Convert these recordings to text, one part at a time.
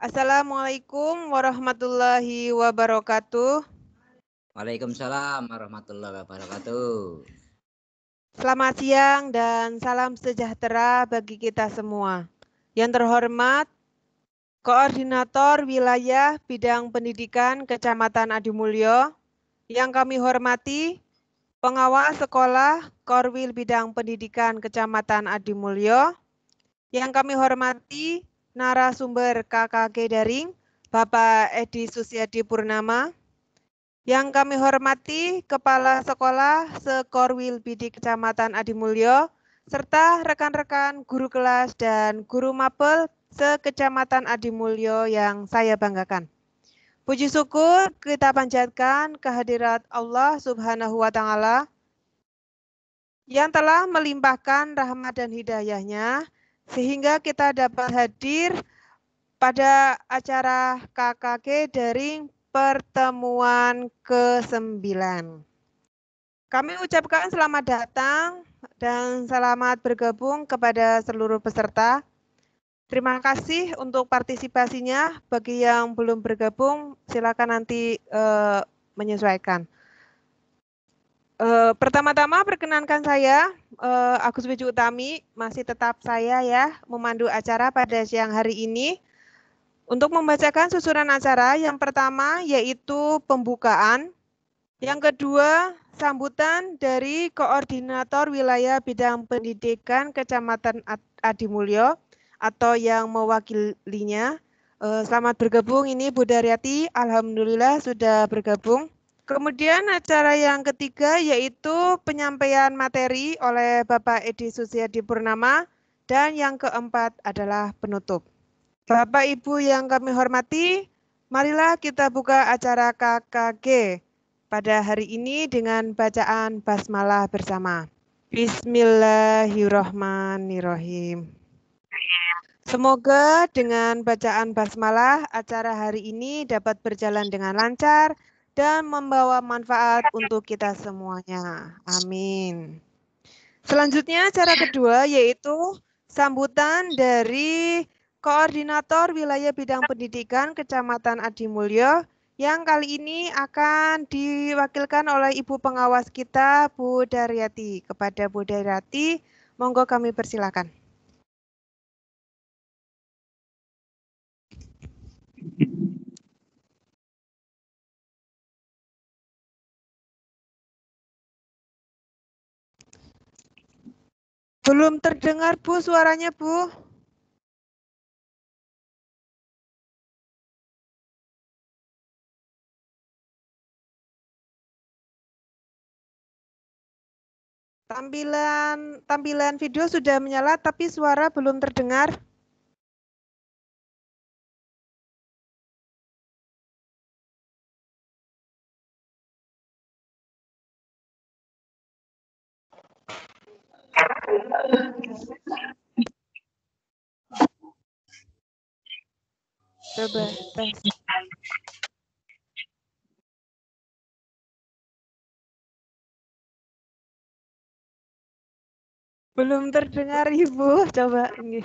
Assalamualaikum warahmatullahi wabarakatuh. Waalaikumsalam warahmatullahi wabarakatuh. Selamat siang dan salam sejahtera bagi kita semua. Yang terhormat, Koordinator Wilayah Bidang Pendidikan Kecamatan Adimulyo, yang kami hormati, Pengawas Sekolah Korwil Bidang Pendidikan Kecamatan Adimulyo, yang kami hormati, narasumber KKG Daring, Bapak Edi Susiadi Purnama, yang kami hormati Kepala Sekolah Sekorwil Bidi Kecamatan Adimulyo, serta rekan-rekan guru kelas dan guru mapel se-Kecamatan Adimulyo yang saya banggakan. Puji syukur kita panjatkan kehadirat Allah Subhanahu wa Ta'ala yang telah melimpahkan rahmat dan hidayahnya sehingga kita dapat hadir pada acara KKG Daring pertemuan ke-9. Kami ucapkan selamat datang dan selamat bergabung kepada seluruh peserta. Terima kasih untuk partisipasinya. Bagi yang belum bergabung, silakan nanti menyesuaikan. Pertama-tama perkenankan saya, Agus Wiju Utami, masih tetap saya ya, memandu acara pada siang hari ini. Untuk membacakan susunan acara, yang pertama yaitu pembukaan, yang kedua sambutan dari Koordinator Wilayah Bidang Pendidikan Kecamatan Adimulyo atau yang mewakilinya. Selamat bergabung, ini Bu Daryati, alhamdulillah sudah bergabung. Kemudian acara yang ketiga yaitu penyampaian materi oleh Bapak Edi Susiadi Purnama, dan yang keempat adalah penutup. Bapak Ibu yang kami hormati, marilah kita buka acara KKG pada hari ini dengan bacaan basmalah bersama. Bismillahirrahmanirrahim. Semoga dengan bacaan basmalah acara hari ini dapat berjalan dengan lancar dan membawa manfaat untuk kita semuanya. Amin. Selanjutnya acara kedua yaitu sambutan dari Koordinator Wilayah Bidang Pendidikan Kecamatan Adimulyo yang kali ini akan diwakilkan oleh Ibu Pengawas kita, Bu Daryati. Kepada Bu Daryati, monggo kami persilakan. Belum terdengar, Bu, suaranya, Bu. Tampilan video sudah menyala, tapi suara belum terdengar. Coba tes. Belum terdengar, Ibu. Coba ini.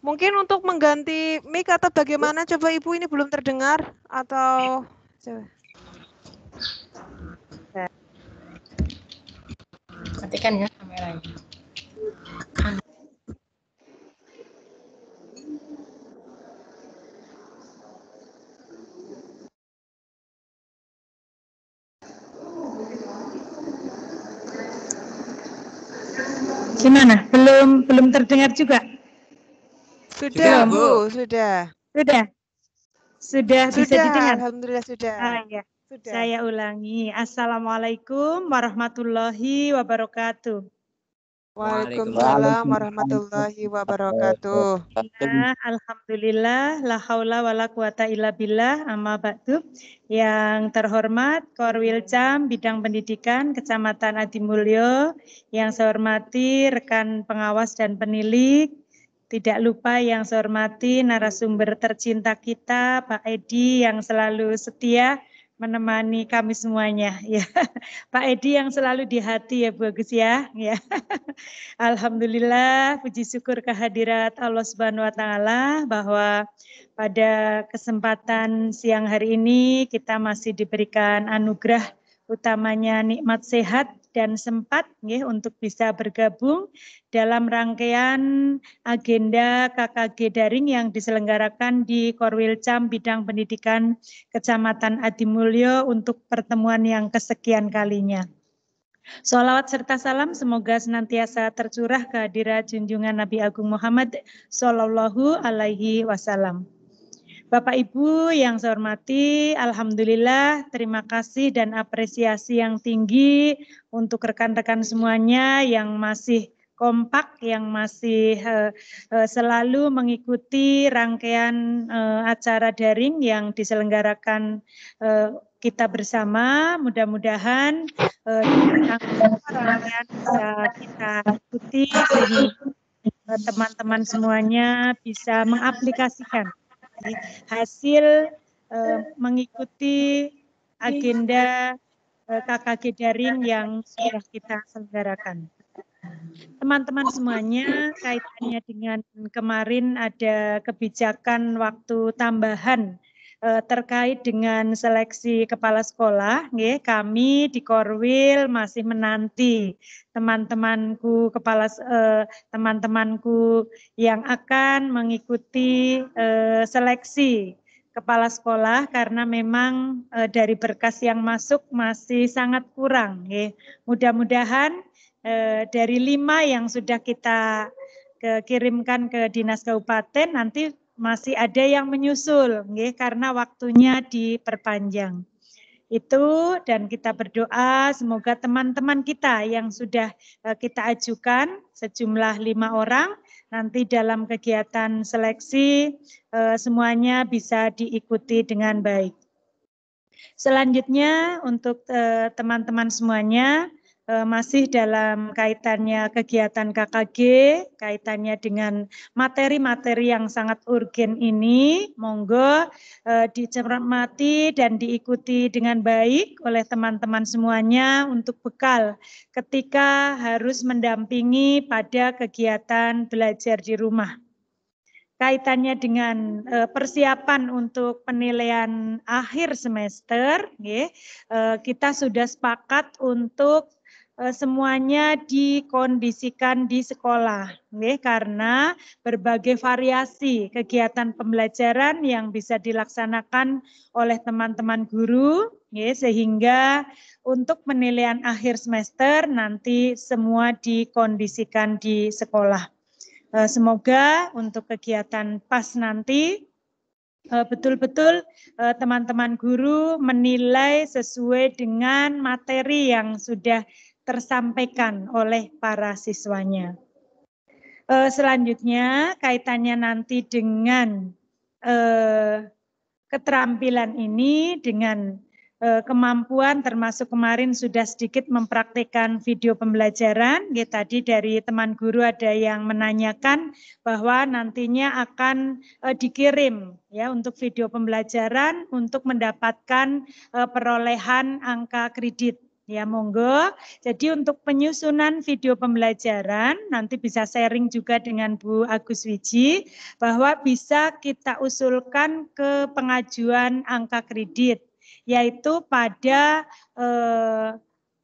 Mungkin untuk mengganti mic atau bagaimana, coba Ibu, ini belum terdengar atau coba. Matikan ya kameranya. Gimana? Belum terdengar juga? Sudah, Bu, sudah. Sudah bisa didengar? Alhamdulillah sudah. Ya. Sudah. Saya ulangi. Assalamualaikum warahmatullahi wabarakatuh. Waalaikumsalam warahmatullahi wabarakatuh. Alhamdulillah, la haula wala quwata illa billah, amma ba'du. Yang terhormat Korwil Cam Bidang Pendidikan Kecamatan Adimulyo, yang saya hormati rekan pengawas dan penilik, tidak lupa yang saya hormati narasumber tercinta kita, Pak Edi yang selalu setia menemani kami semuanya ya. Pak Edi yang selalu di hati ya Bu Agus ya. Alhamdulillah, puji syukur kehadirat Allah Subhanahu wa taala bahwa pada kesempatan siang hari ini kita masih diberikan anugerah utamanya nikmat sehat dan sempat untuk bisa bergabung dalam rangkaian agenda KKG daring yang diselenggarakan di Korwilcam Bidang Pendidikan Kecamatan Adimulyo untuk pertemuan yang kesekian kalinya. Sholawat serta salam semoga senantiasa tercurah kehadirat junjungan Nabi Agung Muhammad Sallallahu Alaihi Wasallam. Bapak Ibu yang saya hormati, alhamdulillah terima kasih dan apresiasi yang tinggi untuk rekan-rekan semuanya yang masih kompak, yang masih selalu mengikuti rangkaian acara daring yang diselenggarakan kita bersama. Mudah-mudahan rangkaian bisa kita ikuti sehingga teman-teman semuanya bisa mengaplikasikan hasil mengikuti agenda KKG daring yang sudah kita selenggarakan. Teman-teman semuanya, kaitannya dengan kemarin ada kebijakan waktu tambahan terkait dengan seleksi kepala sekolah. Kami di Korwil masih menanti teman-temanku teman-temanku yang akan mengikuti seleksi kepala sekolah karena memang dari berkas yang masuk masih sangat kurang. Mudah-mudahan dari 5 yang sudah kita kirimkan ke Dinas Kabupaten nanti masih ada yang menyusul karena waktunya diperpanjang. Itu dan kita berdoa semoga teman-teman kita yang sudah kita ajukan sejumlah 5 orang nanti dalam kegiatan seleksi semuanya bisa diikuti dengan baik. Selanjutnya untuk teman-teman semuanya masih dalam kaitannya kegiatan KKG, kaitannya dengan materi-materi yang sangat urgen ini, monggo dicermati dan diikuti dengan baik oleh teman-teman semuanya untuk bekal ketika harus mendampingi pada kegiatan belajar di rumah. Kaitannya dengan persiapan untuk penilaian akhir semester, kita sudah sepakat untuk semuanya dikondisikan di sekolah, karena berbagai variasi kegiatan pembelajaran yang bisa dilaksanakan oleh teman-teman guru, sehingga untuk penilaian akhir semester nanti semua dikondisikan di sekolah. Semoga untuk kegiatan PAS nanti betul-betul teman-teman guru menilai sesuai dengan materi yang sudah tersampaikan oleh para siswanya. Selanjutnya kaitannya nanti dengan keterampilan ini dengan kemampuan termasuk kemarin sudah sedikit mempraktikkan video pembelajaran. Tadi dari teman guru ada yang menanyakan bahwa nantinya akan dikirim ya untuk video pembelajaran untuk mendapatkan perolehan angka kredit. Ya monggo, jadi untuk penyusunan video pembelajaran nanti bisa sharing juga dengan Bu Agus Wiji bahwa bisa kita usulkan ke pengajuan angka kredit yaitu pada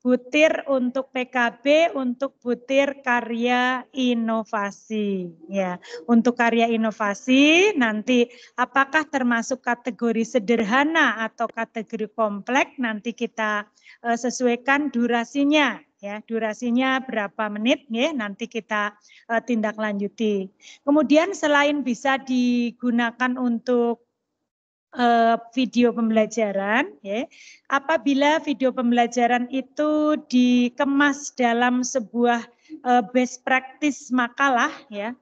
butir untuk PKB untuk butir karya inovasi ya. Untuk karya inovasi nanti apakah termasuk kategori sederhana atau kategori kompleks nanti kita sesuaikan durasinya ya, durasinya berapa menit ya, nanti kita tindak lanjuti. Kemudian selain bisa digunakan untuk video pembelajaran, ya, apabila video pembelajaran itu dikemas dalam sebuah best practice makalah, ya,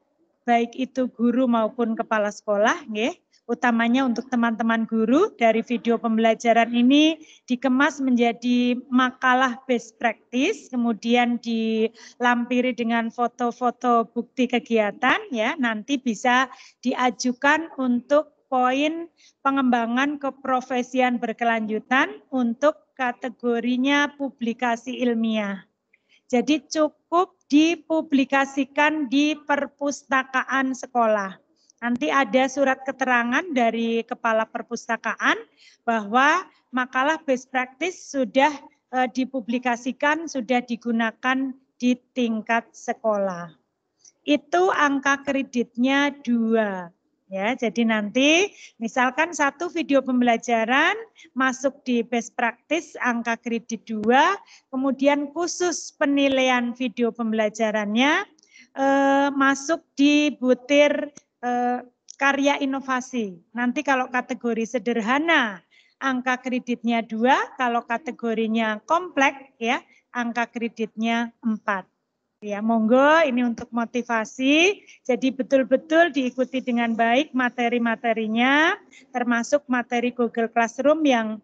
baik itu guru maupun kepala sekolah, ya, utamanya untuk teman-teman guru dari video pembelajaran ini dikemas menjadi makalah best practice, kemudian dilampiri dengan foto-foto bukti kegiatan, ya, nanti bisa diajukan untuk poin pengembangan keprofesian berkelanjutan untuk kategorinya publikasi ilmiah. Jadi cukup dipublikasikan di perpustakaan sekolah. Nanti ada surat keterangan dari kepala perpustakaan bahwa makalah best practice sudah dipublikasikan, sudah digunakan di tingkat sekolah. Itu angka kreditnya 2. Ya, jadi nanti misalkan satu video pembelajaran masuk di best practice angka kredit 2, kemudian khusus penilaian video pembelajarannya masuk di butir karya inovasi. Nanti kalau kategori sederhana angka kreditnya 2, kalau kategorinya kompleks ya angka kreditnya 4. Ya, monggo ini untuk motivasi. Jadi betul-betul diikuti dengan baik materi-materinya, termasuk materi Google Classroom yang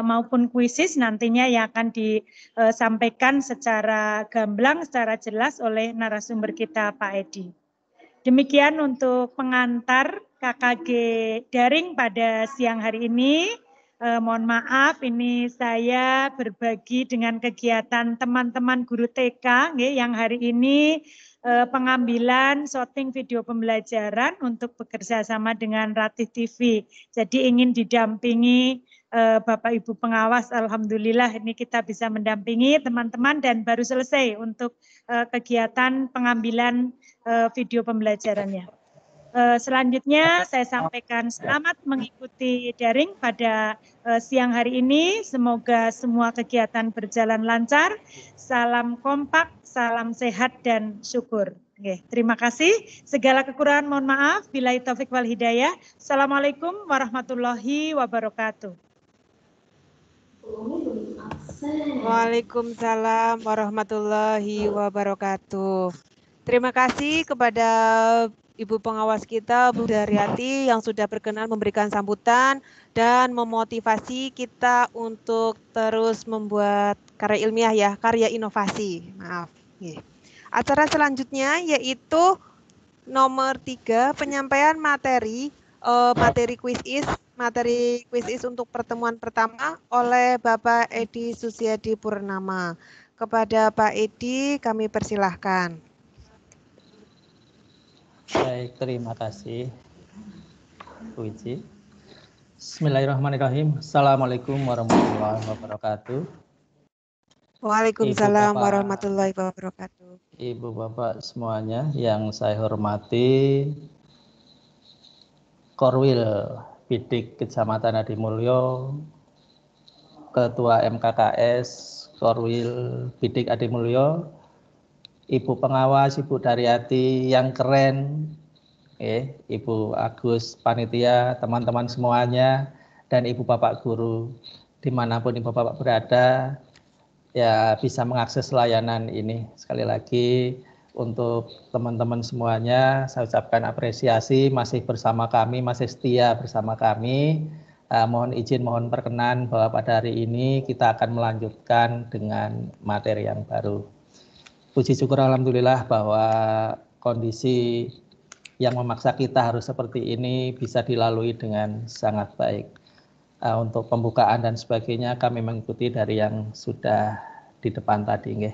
maupun kuisis nantinya yang akan disampaikan secara gamblang, secara jelas oleh narasumber kita Pak Edi. Demikian untuk pengantar KKG daring pada siang hari ini. Mohon maaf, ini saya berbagi dengan kegiatan teman-teman guru TK yang hari ini pengambilan syuting video pembelajaran untuk bekerja sama dengan Ratih TV. Jadi ingin didampingi Bapak Ibu pengawas, alhamdulillah ini kita bisa mendampingi teman-teman dan baru selesai untuk kegiatan pengambilan video pembelajarannya. Selanjutnya saya sampaikan selamat mengikuti daring pada siang hari ini. Semoga semua kegiatan berjalan lancar. Salam kompak, salam sehat dan syukur. Oke, terima kasih. Segala kekurangan mohon maaf. Billahi taufik wal hidayah. Assalamualaikum warahmatullahi wabarakatuh. Waalaikumsalam warahmatullahi wabarakatuh. Terima kasih kepada Ibu pengawas kita, Bu Daryati, yang sudah berkenan memberikan sambutan dan memotivasi kita untuk terus membuat karya ilmiah ya, karya inovasi. Maaf. Acara selanjutnya yaitu nomor 3, penyampaian materi quiz is untuk pertemuan pertama oleh Bapak Edi Susiadi Purnama. Kepada Pak Edi kami persilahkan. Baik, terima kasih Bu Iji. Bismillahirrahmanirrahim. Assalamualaikum warahmatullahi wabarakatuh. Waalaikumsalam warahmatullahi wabarakatuh. Ibu Bapak semuanya yang saya hormati, Korwil Bidik Kecamatan Adimulyo, Ketua MKKS Korwil Bidik Adimulyo, Ibu pengawas, Ibu Daryati yang keren, Ibu Agus panitia, teman-teman semuanya, dan Ibu Bapak guru dimanapun Ibu Bapak berada, ya bisa mengakses layanan ini. Sekali lagi untuk teman-teman semuanya, saya ucapkan apresiasi masih bersama kami, masih setia bersama kami. Mohon izin, mohon perkenan bahwa pada hari ini kita akan melanjutkan dengan materi yang baru. Puji syukur alhamdulillah bahwa kondisi yang memaksa kita harus seperti ini bisa dilalui dengan sangat baik. Untuk pembukaan dan sebagainya kami mengikuti dari yang sudah di depan tadi.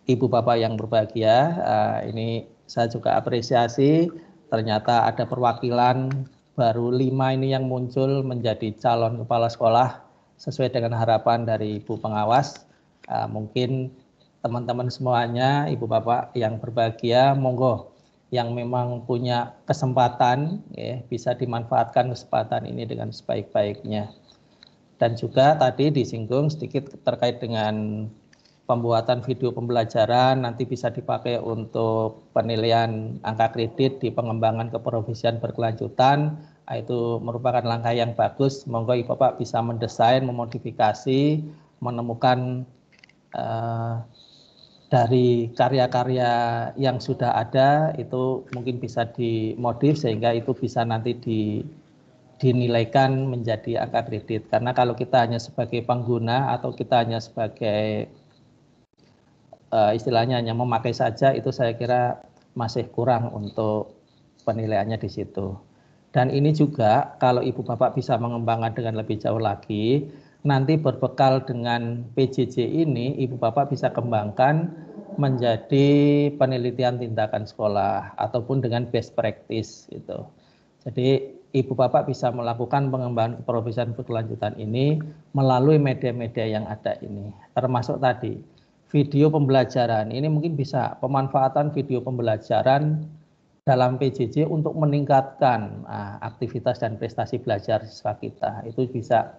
Ibu Bapak yang berbahagia, ini saya juga apresiasi ternyata ada perwakilan baru 5 ini yang muncul menjadi calon kepala sekolah sesuai dengan harapan dari Ibu pengawas. Mungkin teman-teman semuanya, Ibu Bapak yang berbahagia, monggo yang memang punya kesempatan bisa dimanfaatkan kesempatan ini dengan sebaik-baiknya. Dan juga tadi disinggung sedikit terkait dengan pembuatan video pembelajaran nanti bisa dipakai untuk penilaian angka kredit di pengembangan keprofesian berkelanjutan. Itu merupakan langkah yang bagus. Monggo Ibu Bapak bisa mendesain, memodifikasi, menemukan dari karya-karya yang sudah ada itu mungkin bisa dimodif sehingga itu bisa nanti dinilaikan menjadi angka kredit. Karena kalau kita hanya sebagai pengguna atau kita hanya sebagai istilahnya hanya memakai saja, itu saya kira masih kurang untuk penilaiannya di situ. Dan ini juga kalau Ibu Bapak bisa mengembangkan dengan lebih jauh lagi, nanti berbekal dengan PJJ ini Ibu Bapak bisa kembangkan menjadi penelitian tindakan sekolah ataupun dengan best practice itu. Jadi Ibu Bapak bisa melakukan pengembangan keprofesian berkelanjutan ini melalui media-media yang ada ini, termasuk tadi video pembelajaran. Ini mungkin bisa pemanfaatan video pembelajaran dalam PJJ untuk meningkatkan aktivitas dan prestasi belajar siswa kita. Itu bisa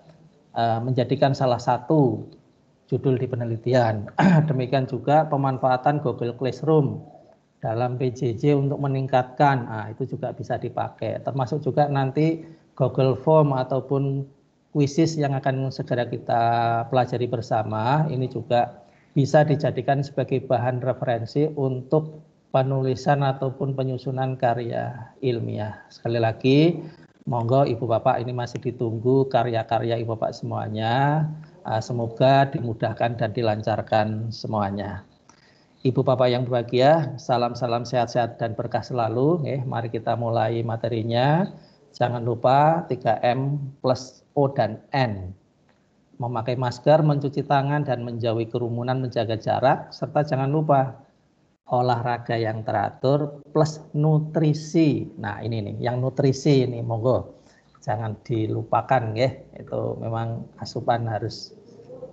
menjadikan salah satu judul di penelitian. Demikian juga pemanfaatan Google Classroom dalam PJJ untuk meningkatkan, itu juga bisa dipakai. Termasuk juga nanti Google Form ataupun quizzes yang akan segera kita pelajari bersama, ini juga bisa dijadikan sebagai bahan referensi untuk penulisan ataupun penyusunan karya ilmiah. Sekali lagi, monggo Ibu Bapak ini masih ditunggu karya-karya Ibu Bapak semuanya. Semoga dimudahkan dan dilancarkan semuanya. Ibu Bapak yang berbahagia, salam-salam sehat-sehat dan berkah selalu. Mari kita mulai materinya. Jangan lupa 3M plus O dan N. Memakai masker, mencuci tangan, dan menjauhi kerumunan, menjaga jarak. Serta jangan lupa olahraga yang teratur plus nutrisi. Nah ini nih, yang nutrisi ini monggo jangan dilupakan ya. Itu memang asupan harus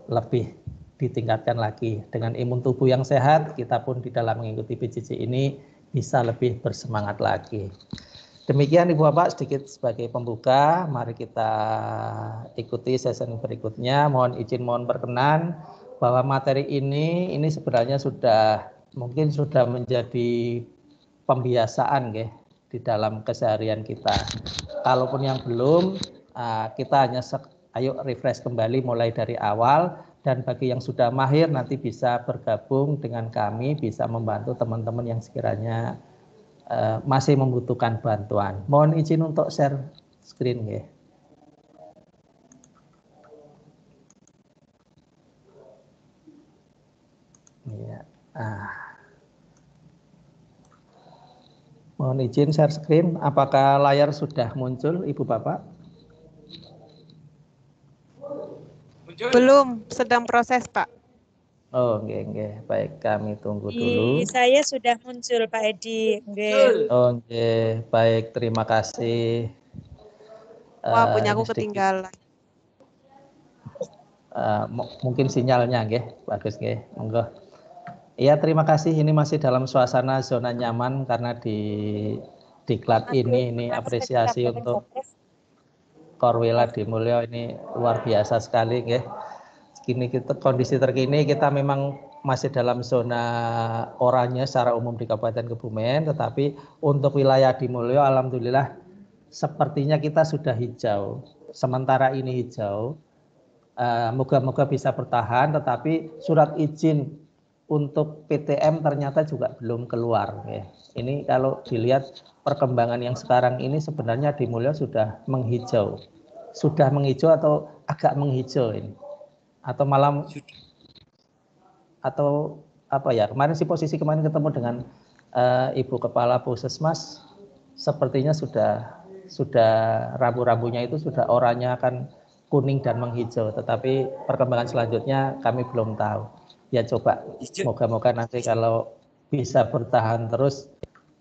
lebih ditingkatkan lagi. Dengan imun tubuh yang sehat, kita pun di dalam mengikuti PJJ ini bisa lebih bersemangat lagi. Demikian Ibu Bapak sedikit sebagai pembuka. Mari kita ikuti sesi berikutnya. Mohon izin, mohon perkenan bahwa materi ini sebenarnya mungkin sudah menjadi pembiasaan ya, di dalam keseharian kita. Kalaupun yang belum, kita hanya ayo refresh kembali mulai dari awal, dan bagi yang sudah mahir nanti bisa bergabung dengan kami, bisa membantu teman-teman yang sekiranya masih membutuhkan bantuan. Mohon izin untuk share screen ya. Ya. Mohon izin share screen. Apakah layar sudah muncul, Ibu Bapak? Belum, sedang proses, Pak. Oh, nggih. Baik, kami tunggu dulu. Saya sudah muncul, Pak Edi. Oh, nggih. Baik, terima kasih. Wah, punya aku ketinggalan. Mungkin sinyalnya nggih, bagus nggih. Monggo. Iya, terima kasih. Ini masih dalam suasana zona nyaman karena di diklat ini apresiasi untuk Korwil Adimulyo ini luar biasa sekali nggih. Kini kita kondisi terkini kita memang masih dalam zona oranye secara umum di Kabupaten Kebumen, tetapi untuk wilayah Adimulyo alhamdulillah sepertinya kita sudah hijau. Sementara ini hijau. Moga-moga bisa bertahan, tetapi surat izin untuk PTM ternyata juga belum keluar. Ya. Ini kalau dilihat perkembangan yang sekarang ini sebenarnya Adimulyo sudah menghijau. Sudah menghijau atau agak menghijau ini. Atau malam atau apa ya, kemarin posisi kemarin ketemu dengan Ibu Kepala Puskesmas sepertinya sudah rambu-rambunya itu sudah oranye akan kuning dan menghijau, tetapi perkembangan selanjutnya kami belum tahu. Ya coba, moga-moga nanti kalau bisa bertahan terus,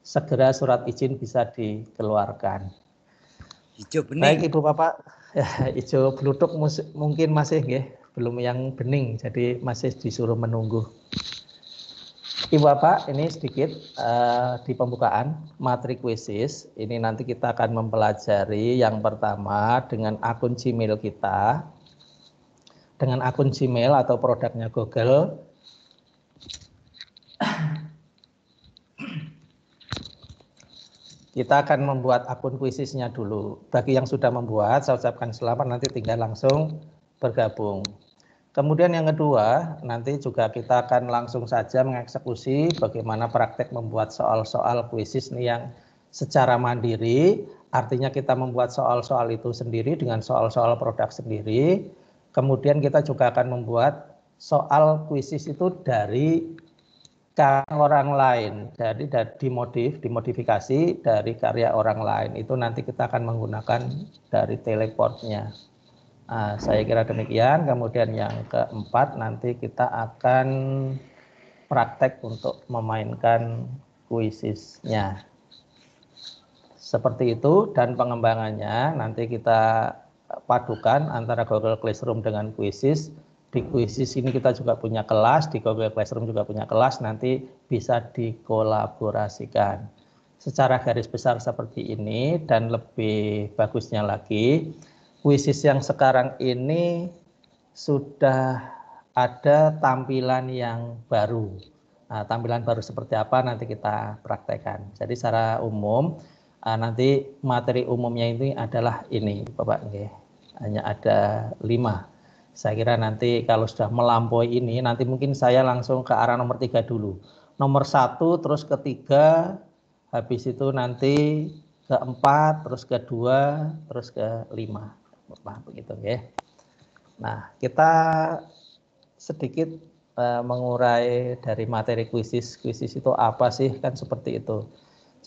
segera surat izin bisa dikeluarkan. Hijau bening. Baik Ibu Bapak, hijau blutuk mungkin masih ya, belum yang bening, jadi masih disuruh menunggu. Ibu Bapak, ini sedikit di pembukaan materi kuisis. Ini nanti kita akan mempelajari yang pertama dengan akun Gmail kita. Dengan akun Gmail atau produknya Google. Kita akan membuat akun kuisisnya dulu. Bagi yang sudah membuat, saya ucapkan selamat, nanti tinggal langsung bergabung. Kemudian yang kedua, nanti juga kita akan langsung saja mengeksekusi bagaimana praktek membuat soal-soal kuisis nih yang secara mandiri, artinya kita membuat soal-soal itu sendiri dengan soal-soal produk sendiri. Kemudian kita juga akan membuat soal kuisis itu dari karya orang lain. Jadi dimodifikasi dari karya orang lain. Itu nanti kita akan menggunakan dari teleportnya. Nah, saya kira demikian. Kemudian yang keempat nanti kita akan praktek untuk memainkan kuisisnya. Seperti itu, dan pengembangannya nanti kita padukan antara Google Classroom dengan Quizzes. Di Quizzes ini kita juga punya kelas, di Google Classroom juga punya kelas, nanti bisa dikolaborasikan. Secara garis besar seperti ini, dan lebih bagusnya lagi, Quizzes yang sekarang ini sudah ada tampilan yang baru. Nah, tampilan baru seperti apa nanti kita praktekkan. Jadi secara umum, nanti materi umumnya ini adalah ini, Bapak. Hanya ada 5. Saya kira nanti kalau sudah melampaui ini, nanti mungkin saya langsung ke arah nomor 3 dulu. Nomor 1, terus ke 3, habis itu nanti ke 4, terus ke 2, terus ke 5. Begitu ya. Nah, kita sedikit mengurai dari materi kuisis. Kuisis itu apa sih? Kan seperti itu.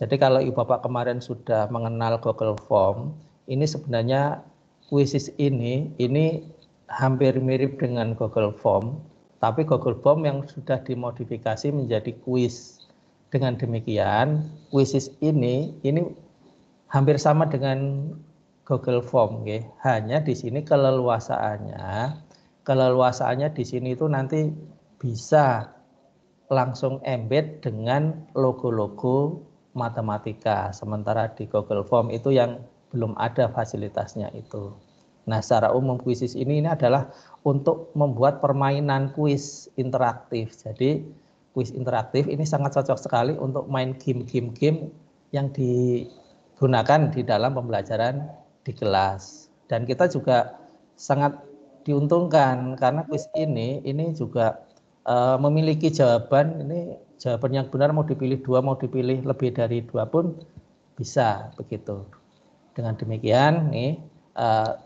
Jadi kalau Ibu Bapak kemarin sudah mengenal Google Form, ini sebenarnya kuisis ini hampir mirip dengan Google Form, tapi Google Form yang sudah dimodifikasi menjadi kuis. Dengan demikian, kuisis ini hampir sama dengan Google Form, ya. Hanya di sini keleluasaannya di sini itu nanti bisa langsung embed dengan logo-logo matematika. Sementara di Google Form itu yang belum ada fasilitasnya itu. Nah, secara umum kuisis ini adalah untuk membuat permainan kuis interaktif. Jadi kuis interaktif ini sangat cocok sekali untuk main game yang digunakan di dalam pembelajaran di kelas. Dan kita juga sangat diuntungkan karena kuis ini juga memiliki jawaban yang benar, mau dipilih 2, mau dipilih lebih dari 2 pun bisa begitu. Dengan demikian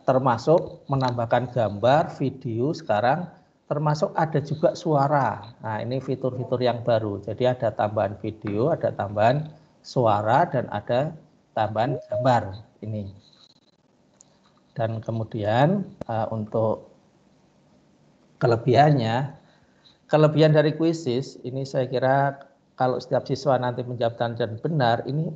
termasuk menambahkan gambar, video sekarang, termasuk ada juga suara. Nah, ini fitur-fitur yang baru. Jadi ada tambahan video, ada tambahan suara, dan ada tambahan gambar ini. Dan kemudian untuk kelebihan dari kuisis ini, saya kira kalau setiap siswa nanti menjawab dan benar, ini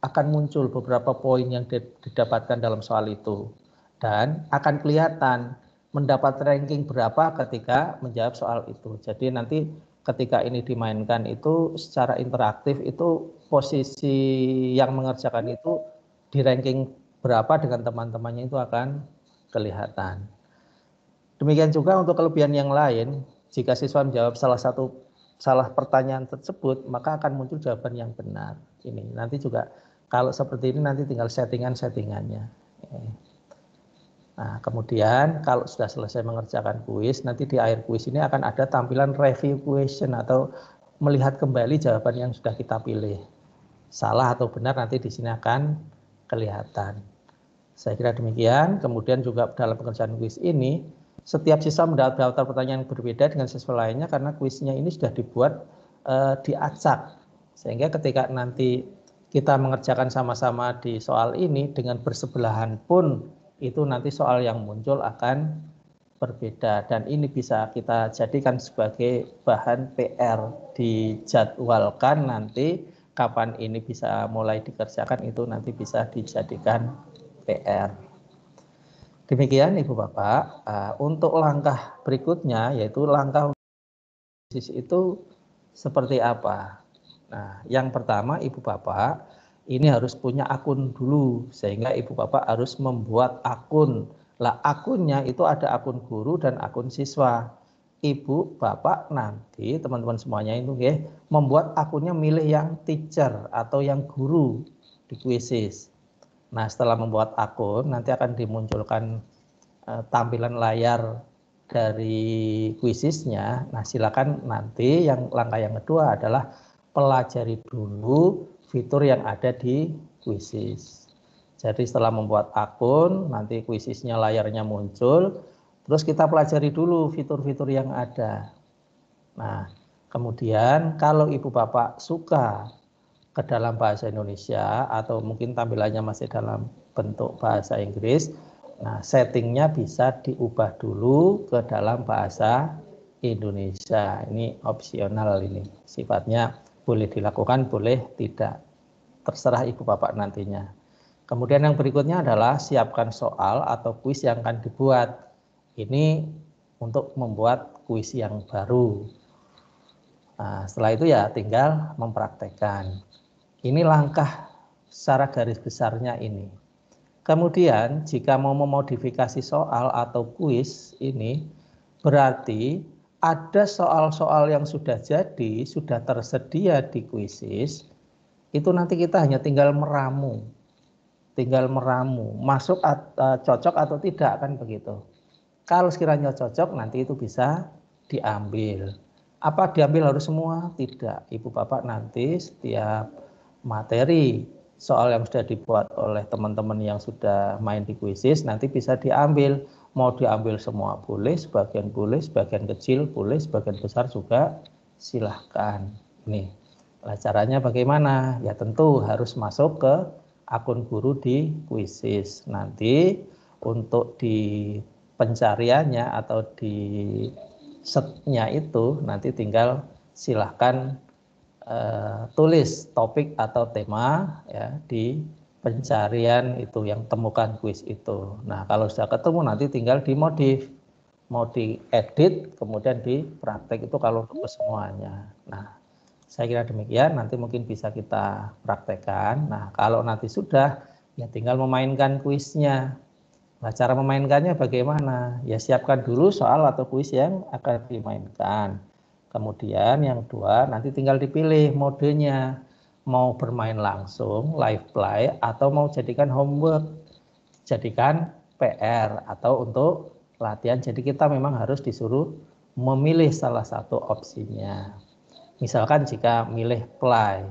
akan muncul beberapa poin yang didapatkan dalam soal itu. Dan akan kelihatan mendapat ranking berapa ketika menjawab soal itu. Jadi nanti ketika ini dimainkan itu secara interaktif, itu posisi yang mengerjakan itu di ranking berapa dengan teman-temannya itu akan kelihatan. Demikian juga untuk kelebihan yang lain, jika siswa menjawab salah pertanyaan tersebut, maka akan muncul jawaban yang benar. Ini nanti juga kalau seperti ini nanti tinggal settingannya. Nah, kemudian kalau sudah selesai mengerjakan kuis, nanti di akhir kuis ini akan ada tampilan review question atau melihat kembali jawaban yang sudah kita pilih. Salah atau benar nanti di sini akan kelihatan. Saya kira demikian. Kemudian juga dalam pengerjaan kuis ini, setiap siswa mendapat daftar pertanyaan yang berbeda dengan siswa lainnya karena kuisnya ini sudah dibuat diacak. Sehingga ketika nanti kita mengerjakan sama-sama di soal ini dengan bersebelahan pun, itu nanti soal yang muncul akan berbeda. Dan ini bisa kita jadikan sebagai bahan PR, dijadwalkan nanti kapan ini bisa mulai dikerjakan, itu nanti bisa dijadikan PR. Demikian Ibu Bapak. Untuk langkah berikutnya, yaitu langkah kuisis itu seperti apa. Nah, yang pertama Ibu Bapak ini harus punya akun dulu, sehingga Ibu Bapak harus membuat akun. Lah, akunnya itu ada akun guru dan akun siswa. Ibu Bapak nanti teman-teman semuanya itu membuat akunnya, milih yang teacher atau yang guru di kuisis. Nah, setelah membuat akun nanti akan dimunculkan tampilan layar dari kuisisnya. Nah, silakan nanti langkah yang kedua adalah pelajari dulu fitur yang ada di kuisis. Jadi setelah membuat akun, nanti kuisisnya layarnya muncul, terus kita pelajari dulu fitur-fitur yang ada. Nah, Kemudian kalau Ibu Bapak suka ke dalam bahasa Indonesia atau mungkin tampilannya masih dalam bentuk bahasa Inggris, nah settingnya bisa diubah dulu ke dalam bahasa Indonesia. Ini opsional, ini sifatnya boleh dilakukan, boleh tidak, terserah Ibu Bapak nantinya. Kemudian yang berikutnya adalah siapkan soal atau kuis yang akan dibuat. Ini untuk membuat kuis yang baru. Nah, setelah itu ya tinggal mempraktekkan. Ini langkah secara garis besarnya ini. Kemudian jika mau memodifikasi soal atau kuis ini, berarti ada soal-soal yang sudah jadi, sudah tersedia di kuisis, itu nanti kita hanya tinggal meramu. Masuk cocok atau tidak, kan begitu. Kalau sekiranya cocok, nanti itu bisa diambil. Apa diambil harus semua? Tidak. Ibu Bapak nanti setiap materi soal yang sudah dibuat oleh teman-teman yang sudah main di kuisis nanti bisa diambil. Mau diambil semua boleh, sebagian kecil boleh, sebagian besar juga silahkan. Nih, caranya bagaimana? Ya tentu harus masuk ke akun guru di kuisis. Nanti untuk di pencariannya atau di setnya itu nanti tinggal silahkan tulis topik atau tema ya di pencarian itu yang temukan kuis itu. Nah kalau sudah ketemu nanti tinggal dimodif, mau diedit kemudian dipraktek itu kalau untuk semuanya. Nah saya kira demikian, nanti mungkin bisa kita praktekkan. Nah kalau nanti sudah ya tinggal memainkan kuisnya. Nah, cara memainkannya bagaimana? Ya siapkan dulu soal atau kuis yang akan dimainkan. Kemudian yang kedua nanti tinggal dipilih modenya. Mau bermain langsung, live play, atau mau jadikan homework. Jadikan PR atau untuk latihan. Jadi kita memang harus disuruh memilih salah satu opsinya. Misalkan jika milih play,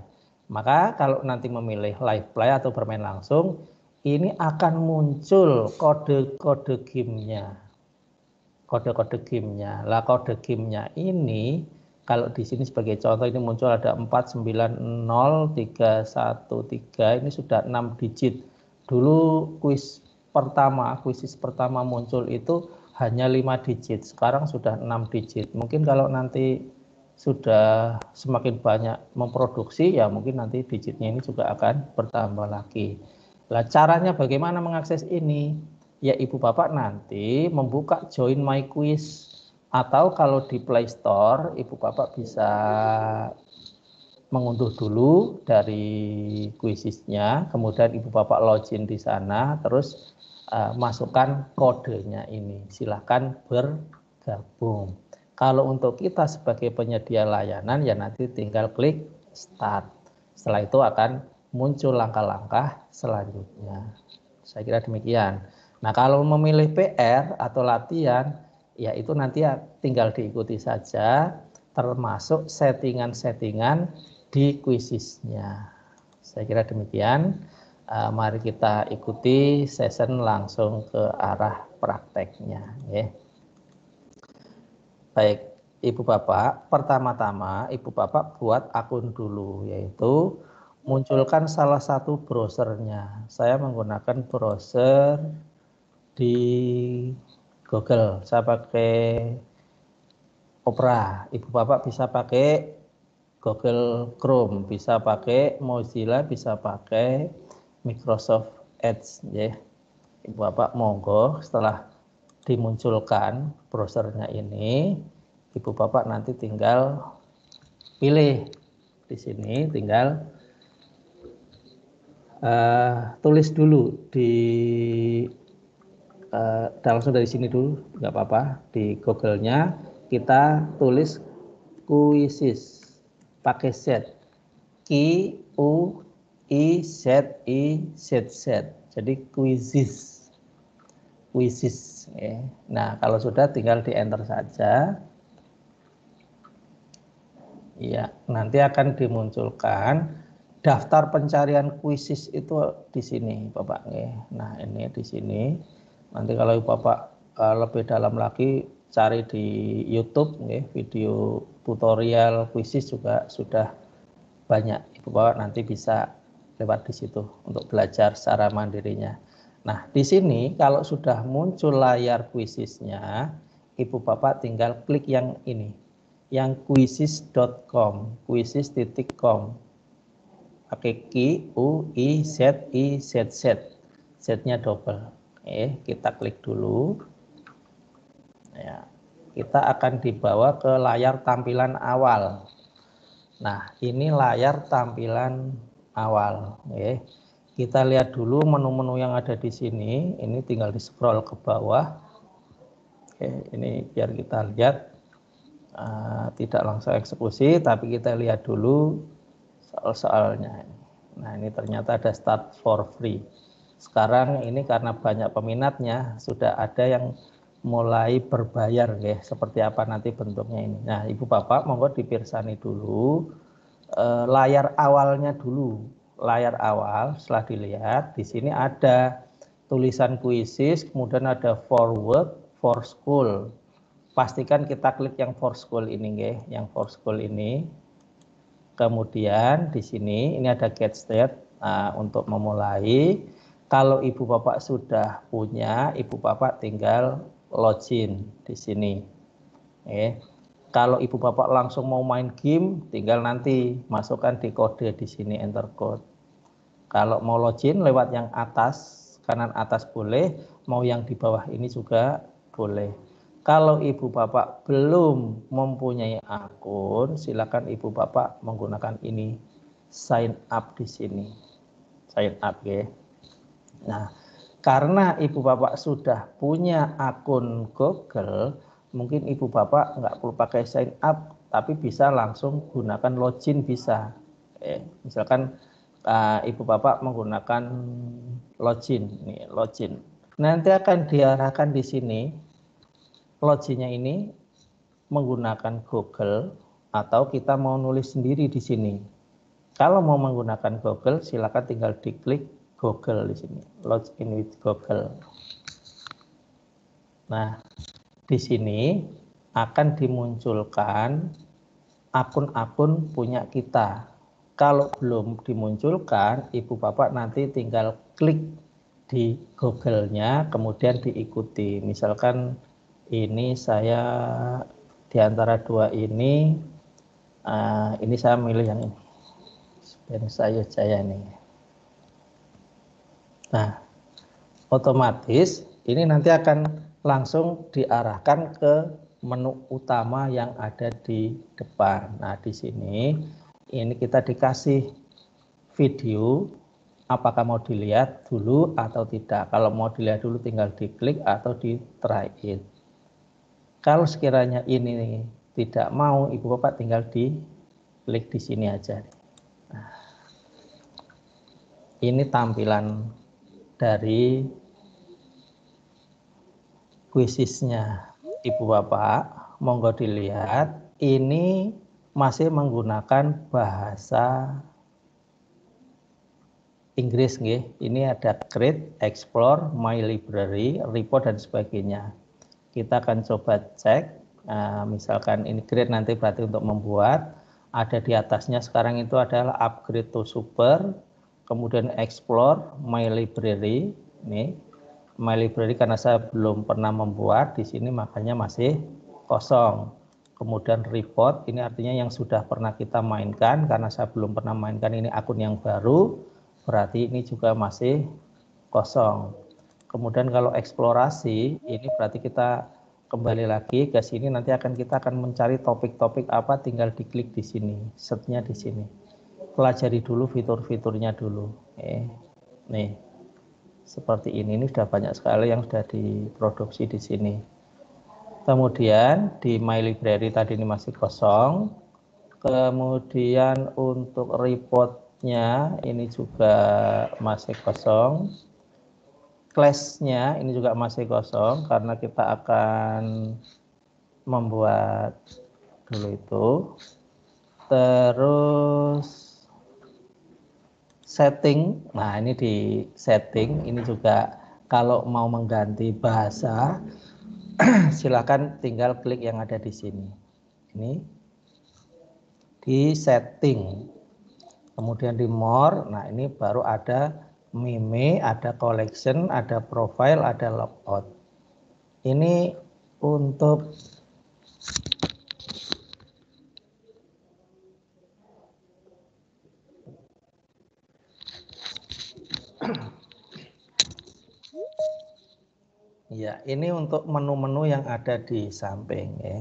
maka kalau nanti memilih live play atau bermain langsung, ini akan muncul kode-kode gamenya. Kode-kode gamenya. Lah kode gamenya ini kalau di sini sebagai contoh ini muncul ada 490313, ini sudah 6 digit. Dulu kuisis pertama muncul itu hanya 5 digit. Sekarang sudah 6 digit. Mungkin kalau nanti sudah semakin banyak memproduksi ya mungkin nanti digitnya ini juga akan bertambah lagi. Nah, caranya bagaimana mengakses ini? Ya Ibu Bapak nanti membuka Join My Quiz atau kalau di Play Store Ibu Bapak bisa mengunduh dulu dari kuisisnya, kemudian Ibu Bapak login di sana, terus masukkan kodenya ini. Silahkan bergabung. Kalau untuk kita sebagai penyedia layanan ya nanti tinggal klik Start. Setelah itu akan muncul langkah-langkah selanjutnya. Saya kira demikian. Nah kalau memilih PR atau latihan, ya itu nanti ya tinggal diikuti saja, termasuk settingan-settingan di kuisisnya. Saya kira demikian. Mari kita ikuti session langsung ke arah prakteknya. Ya. Baik, Ibu Bapak, pertama-tama Ibu Bapak buat akun dulu, yaitu munculkan salah satu browsernya. Saya menggunakan browser di Google. Saya pakai Opera. Ibu Bapak bisa pakai Google Chrome, bisa pakai Mozilla, bisa pakai Microsoft Edge. Ya. Ibu Bapak monggo setelah dimunculkan browsernya ini, Ibu Bapak nanti tinggal pilih di sini, tinggal tulis dulu di langsung dari sini dulu, nggak apa-apa. Di Google-nya kita tulis kuisis pakai Z, Q-U-I-Z-I-Z-Z. Jadi kuisis. Ya. Nah kalau sudah tinggal di enter saja. Ya, nanti akan dimunculkan daftar pencarian kuisis itu di sini, Bapak. Nah, ini di sini. Nanti kalau Bapak lebih dalam lagi cari di YouTube, video tutorial kuisis juga sudah banyak. Ibu Bapak nanti bisa lewat di situ untuk belajar secara mandirinya. Nah, di sini kalau sudah muncul layar kuisisnya, Ibu Bapak tinggal klik yang ini, yang quizzes.com, quizzes.com. Pakai QUIZIZZ, Z-nya double. Kita klik dulu. Ya, kita akan dibawa ke layar tampilan awal. Nah, ini layar tampilan awal. Kita lihat dulu menu-menu yang ada di sini. Ini tinggal di scroll ke bawah. Ini biar kita lihat, tidak langsung eksekusi, tapi kita lihat dulu soal-soalnya. Nah, ini ternyata ada start for free. Sekarang ini karena banyak peminatnya, sudah ada yang mulai berbayar, seperti apa nanti bentuknya ini. Nah, Ibu Bapak monggo dipirsani dulu layar awalnya dulu. Layar awal setelah dilihat, di sini ada tulisan kuisis, kemudian ada forward, for school. Pastikan kita klik yang for school ini, yang for school ini. Kemudian di sini ini ada get started. Nah, untuk memulai, kalau Ibu Bapak sudah punya, Ibu Bapak tinggal login di sini. Kalau Ibu Bapak langsung mau main game, tinggal nanti masukkan di kode di sini, enter code. Kalau mau login lewat yang atas, kanan atas boleh, mau yang di bawah ini juga boleh. Kalau Ibu Bapak belum mempunyai akun, silakan Ibu Bapak menggunakan ini, sign up di sini. Sign up, Nah, karena Ibu Bapak sudah punya akun Google, mungkin Ibu Bapak nggak perlu pakai sign up, tapi bisa langsung gunakan login bisa. Misalkan Ibu Bapak menggunakan login, nih login. Nanti akan diarahkan di sini. Loginnya ini menggunakan Google atau kita mau nulis sendiri di sini. Kalau mau menggunakan Google, silakan tinggal diklik Google di sini. Login with Google. Nah, di sini akan dimunculkan akun-akun punya kita. Kalau belum dimunculkan, Ibu Bapak nanti tinggal klik di Google-nya, kemudian diikuti. Misalkan ini saya di antara dua ini saya milih yang ini. Saya Jaya nih. Nah, otomatis ini nanti akan langsung diarahkan ke menu utama yang ada di depan. Nah, di sini ini kita dikasih video, apakah mau dilihat dulu atau tidak. Kalau mau dilihat dulu tinggal diklik atau di try it. Kalau sekiranya ini tidak mau, Ibu Bapak tinggal diklik di sini aja. Nah, ini tampilan dari kuisisnya. Ibu Bapak, monggo dilihat, ini masih menggunakan bahasa Inggris, Ini ada create, explore, my library, report dan sebagainya. Kita akan coba cek, misalkan ini create nanti berarti untuk membuat, ada di atasnya sekarang itu adalah upgrade to super, kemudian explore, my library, ini my library karena saya belum pernah membuat di sini makanya masih kosong. Kemudian report, ini artinya yang sudah pernah kita mainkan, karena saya belum pernah mainkan ini akun yang baru, berarti ini juga masih kosong. Kemudian kalau eksplorasi, ini berarti kita kembali lagi ke sini, nanti kita akan mencari topik-topik apa, tinggal diklik di sini, setnya di sini. Pelajari dulu fitur-fiturnya dulu. Nih, seperti ini sudah banyak sekali yang sudah diproduksi di sini. Kemudian di my library tadi ini masih kosong. Kemudian untuk reportnya ini juga masih kosong. Class-nya ini juga masih kosong karena kita akan membuat dulu itu. Terus setting, nah ini di setting, ini juga kalau mau mengganti bahasa silakan tinggal klik yang ada di sini. Ini di setting. Kemudian di more. Nah, ini baru ada meme, ada collection, ada profile, ada logout. Ini untuk ya, ini untuk menu-menu yang ada di samping ya.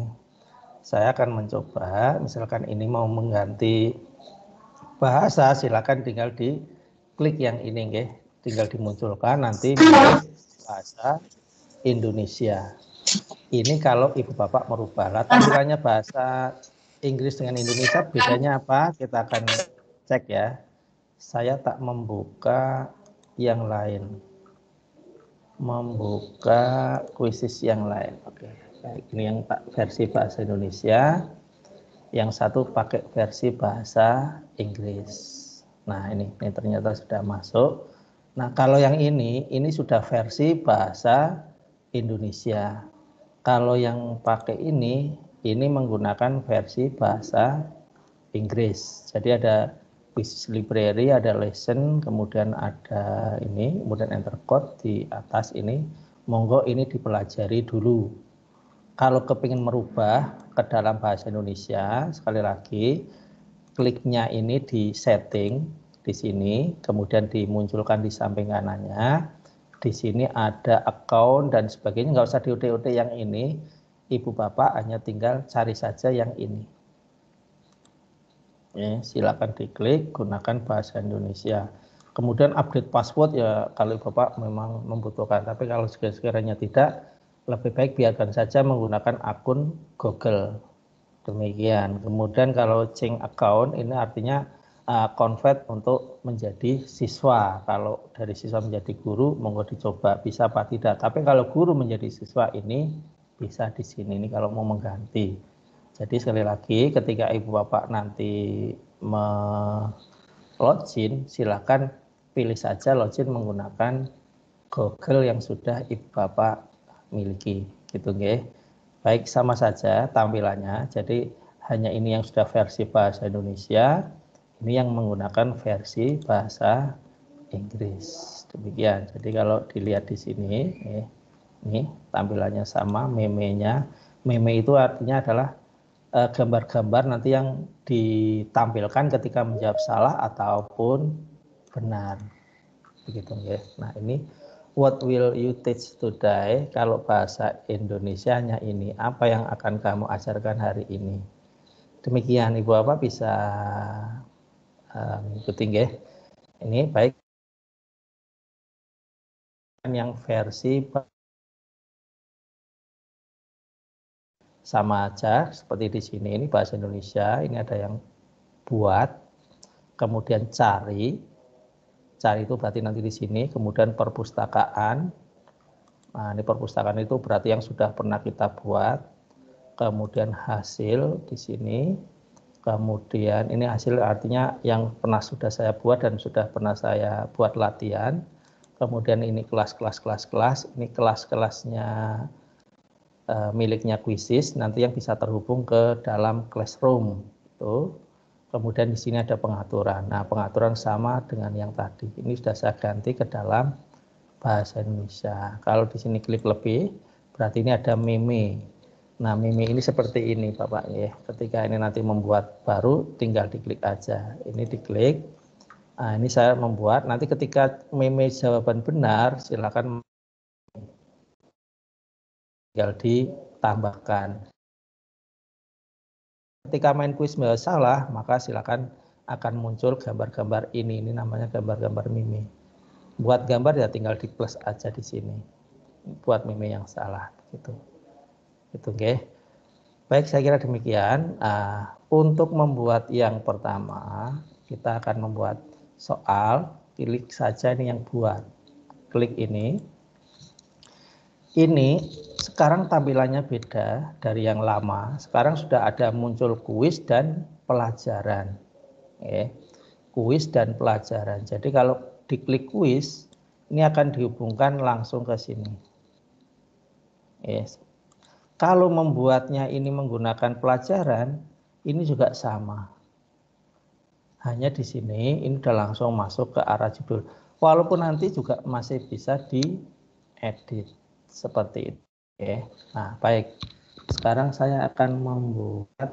Saya akan mencoba, misalkan ini mau mengganti bahasa, silakan tinggal di klik yang ini ya. Tinggal dimunculkan nanti bahasa Indonesia. Ini kalau Ibu Bapak merubah. Lah, tampilannya bahasa Inggris dengan Indonesia bedanya apa? Kita akan cek ya. Saya tak membuka yang lain. Membuka kuisis yang lain. Oke. Baik, ini yang versi bahasa Indonesia. Yang satu pakai versi bahasa Inggris. Nah, ini ternyata sudah masuk. Nah, kalau yang ini sudah versi bahasa Indonesia. Kalau yang pakai ini menggunakan versi bahasa Inggris. Jadi ada Quiz Library, ada lesson, kemudian ada ini, kemudian enter code di atas ini. Monggo ini dipelajari dulu. Kalau kepingin merubah ke dalam bahasa Indonesia, sekali lagi kliknya ini di setting di sini, kemudian dimunculkan di samping kanannya. Di sini ada account dan sebagainya, nggak usah diutik-utik yang ini. Ibu Bapak hanya tinggal cari saja yang ini. Silakan diklik, gunakan bahasa Indonesia. Kemudian update password ya kalau Bapak memang membutuhkan. Tapi kalau sekiranya tidak, lebih baik biarkan saja menggunakan akun Google. Demikian. Kemudian kalau change account ini artinya convert untuk menjadi siswa. Kalau dari siswa menjadi guru, monggo dicoba bisa apa tidak. Tapi kalau guru menjadi siswa ini bisa di sini. Ini kalau mau mengganti. Jadi sekali lagi ketika Ibu Bapak nanti login, silakan pilih saja login menggunakan Google yang sudah Ibu Bapak miliki, gitu nggih. Baik, sama saja tampilannya. Jadi hanya ini yang sudah versi bahasa Indonesia, ini yang menggunakan versi bahasa Inggris. Demikian. Jadi kalau dilihat di sini, ini tampilannya sama, meme-nya. Meme itu artinya adalah gambar-gambar nanti yang ditampilkan ketika menjawab salah ataupun benar. Begitu ya. Nah, ini what will you teach today? Kalau bahasa Indonesianya ini, apa yang akan kamu ajarkan hari ini? Demikian, Ibu Bapak bisa mengikuti ya. Ini baik yang versi sama aja seperti di sini. Ini bahasa Indonesia, ini ada yang buat, kemudian cari itu berarti nanti di sini, kemudian perpustakaan. Nah, ini perpustakaan itu berarti yang sudah pernah kita buat. Kemudian hasil di sini. Kemudian ini hasil artinya yang pernah sudah saya buat dan sudah pernah saya buat latihan. Kemudian ini kelas-kelas. Ini kelas-kelasnya miliknya Quizizz, nanti yang bisa terhubung ke dalam classroom itu. Kemudian di sini ada pengaturan. Nah, pengaturan sama dengan yang tadi. Ini sudah saya ganti ke dalam bahasa Indonesia. Kalau di sini klik lebih, berarti ini ada meme. Nah, meme ini seperti ini, Bapak ya. Ketika ini nanti membuat baru, tinggal diklik aja. Ini diklik. Nah, ini saya membuat. Nanti ketika meme jawaban benar, silakan tinggal ditambahkan. Ketika main kuis salah, maka silakan akan muncul gambar-gambar ini. Ini namanya gambar-gambar meme. Buat gambar ya tinggal di plus aja di sini. Buat meme yang salah, gitu. Itu oke. Baik, saya kira demikian. Untuk membuat yang pertama, kita akan membuat soal. Klik saja ini yang buat. Klik ini. Ini sekarang tampilannya beda dari yang lama. Sekarang sudah ada muncul kuis dan pelajaran. Kuis dan pelajaran. Jadi kalau diklik kuis, ini akan dihubungkan langsung ke sini. Kalau membuatnya ini menggunakan pelajaran, ini juga sama. Hanya di sini ini udah langsung masuk ke arah judul. Walaupun nanti juga masih bisa diedit seperti itu. Oke. Nah, baik. Sekarang saya akan membuat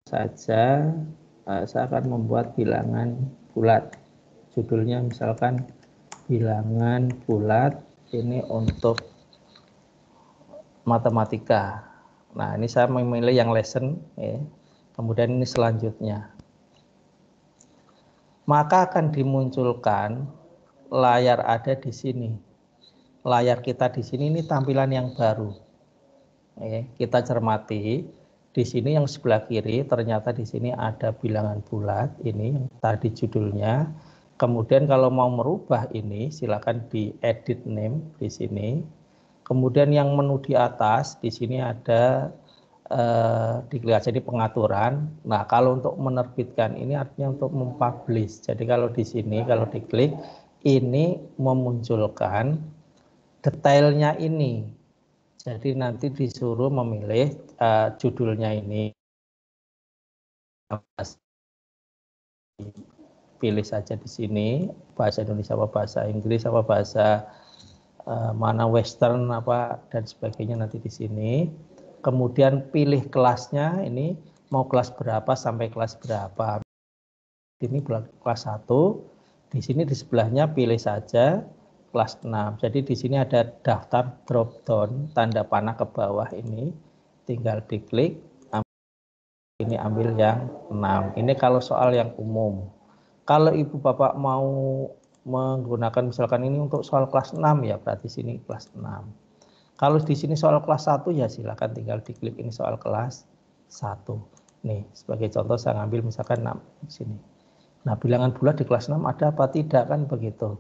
saja. Saya akan membuat bilangan bulat. Judulnya misalkan bilangan bulat ini untuk matematika. Nah, ini saya memilih yang lesson, ya. Kemudian ini selanjutnya. Maka akan dimunculkan layar ada di sini. Layar kita di sini ini tampilan yang baru. Ya, kita cermati di sini yang sebelah kiri ternyata di sini ada bilangan bulat ini yang tadi judulnya. Kemudian kalau mau merubah ini silakan di edit name di sini. Kemudian yang menu di atas di sini ada dilihat jadi pengaturan. Nah, kalau untuk menerbitkan ini artinya untuk mempublish. Jadi kalau di sini kalau diklik ini memunculkan detailnya ini. Jadi nanti disuruh memilih judulnya ini. Pilih saja di sini bahasa Indonesia apa bahasa Inggris apa bahasa mana Western apa dan sebagainya nanti di sini. Kemudian pilih kelasnya ini mau kelas berapa sampai kelas berapa. Ini kelas 1. Di sini di sebelahnya pilih saja kelas 6. Jadi di sini ada daftar drop down tanda panah ke bawah ini. Tinggal diklik. Ini ambil yang 6. Ini kalau soal yang umum. Kalau Ibu Bapak mau menggunakan misalkan ini untuk soal kelas 6 ya berarti sini kelas 6. Kalau di sini soal kelas 1 ya silakan tinggal diklik ini soal kelas 1. Nih, sebagai contoh saya ngambil misalkan 6 di sini. Nah, bilangan bulat di kelas 6 ada apa tidak kan begitu.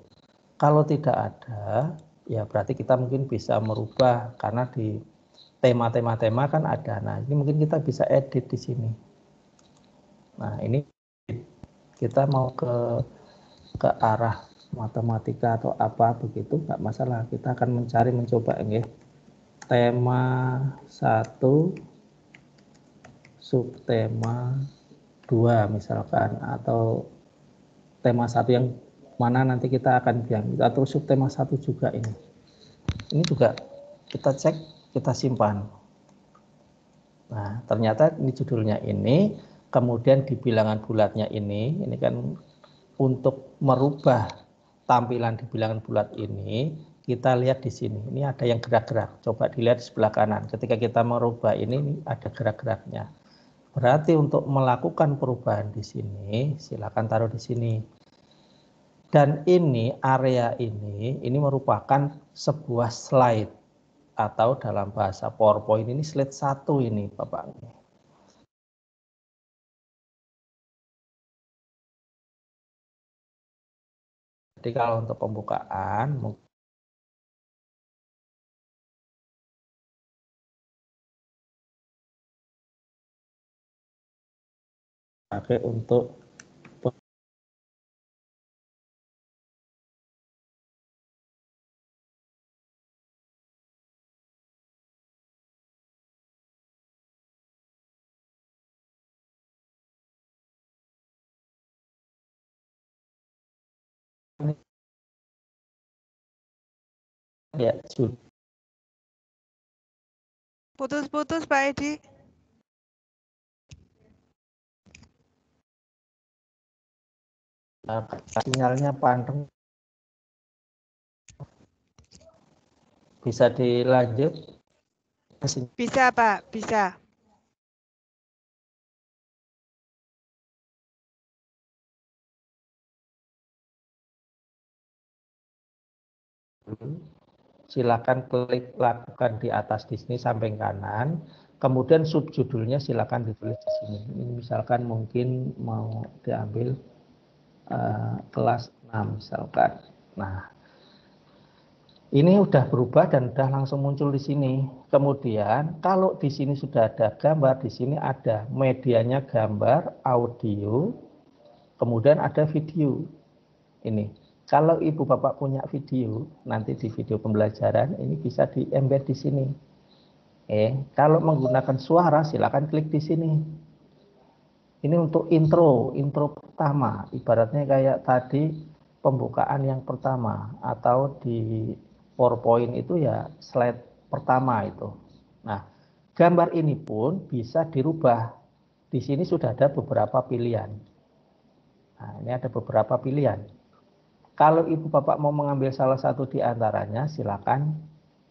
Kalau tidak ada, ya berarti kita mungkin bisa merubah karena di tema-tema kan ada. Nah, ini mungkin kita bisa edit di sini. Nah, ini kita mau ke arah matematika atau apa begitu nggak masalah. Kita akan mencoba ya. Tema 1 subtema 2 misalkan atau tema 1 yang mana nanti kita akan bilang atau subtema 1 juga ini. Ini juga kita cek, kita simpan. Nah, ternyata ini judulnya ini, kemudian di bilangan bulatnya ini kan untuk merubah tampilan di bilangan bulat ini, kita lihat di sini. Ini ada yang gerak-gerak. Coba dilihat di sebelah kanan. Ketika kita merubah ini ada gerak-geraknya. Berarti untuk melakukan perubahan di sini, silakan taruh di sini. Dan ini area ini merupakan sebuah slide atau dalam bahasa PowerPoint ini slide 1 ini Bapak. Jadi kalau untuk pembukaan pakai untuk ya Putus-putus Pak Edi. sinyalnya pandeng. Bisa dilanjut? Bisa Pak, bisa. Silakan klik lakukan di atas di sini samping kanan. Kemudian subjudulnya silakan ditulis di sini. Ini misalkan mungkin mau diambil kelas 6 misalkan. Nah, ini udah berubah dan udah langsung muncul di sini. Kemudian kalau di sini sudah ada gambar, di sini ada medianya gambar, audio, kemudian ada video. Ini. Kalau Ibu Bapak punya video, nanti di video pembelajaran ini bisa di-embed di sini. Kalau menggunakan suara silakan klik di sini. Ini untuk intro pertama, ibaratnya kayak tadi pembukaan yang pertama atau di PowerPoint itu ya slide pertama itu. Nah, gambar ini pun bisa dirubah. Di sini sudah ada beberapa pilihan. Nah, ini ada beberapa pilihan. Kalau Ibu Bapak mau mengambil salah satu di antaranya, silakan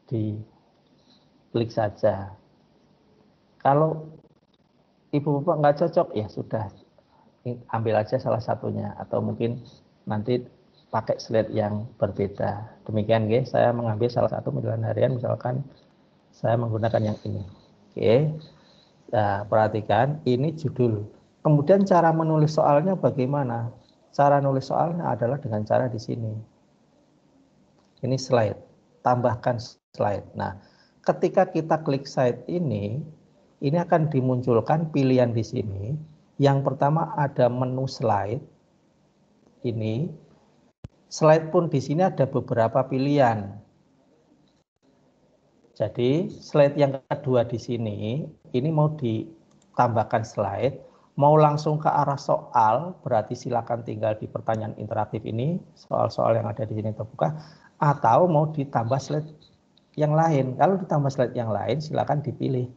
diklik saja. Kalau Ibu Bapak nggak cocok, ya sudah, ambil aja salah satunya. Atau mungkin nanti pakai slide yang berbeda. Demikian, guys. Saya mengambil salah satu penjelasan harian, misalkan saya menggunakan yang ini. Oke. Nah, perhatikan, ini judul. Kemudian cara menulis soalnya bagaimana? Cara nulis soalnya adalah dengan cara di sini. Ini slide, tambahkan slide. Nah, ketika kita klik slide ini akan dimunculkan pilihan di sini. Yang pertama ada menu slide. Ini slide pun di sini ada beberapa pilihan. Jadi slide yang kedua di sini, ini mau ditambahkan slide. Mau langsung ke arah soal, berarti silakan tinggal di pertanyaan interaktif ini, soal-soal yang ada di sini terbuka, atau mau ditambah slide yang lain. Kalau ditambah slide yang lain, silakan dipilih.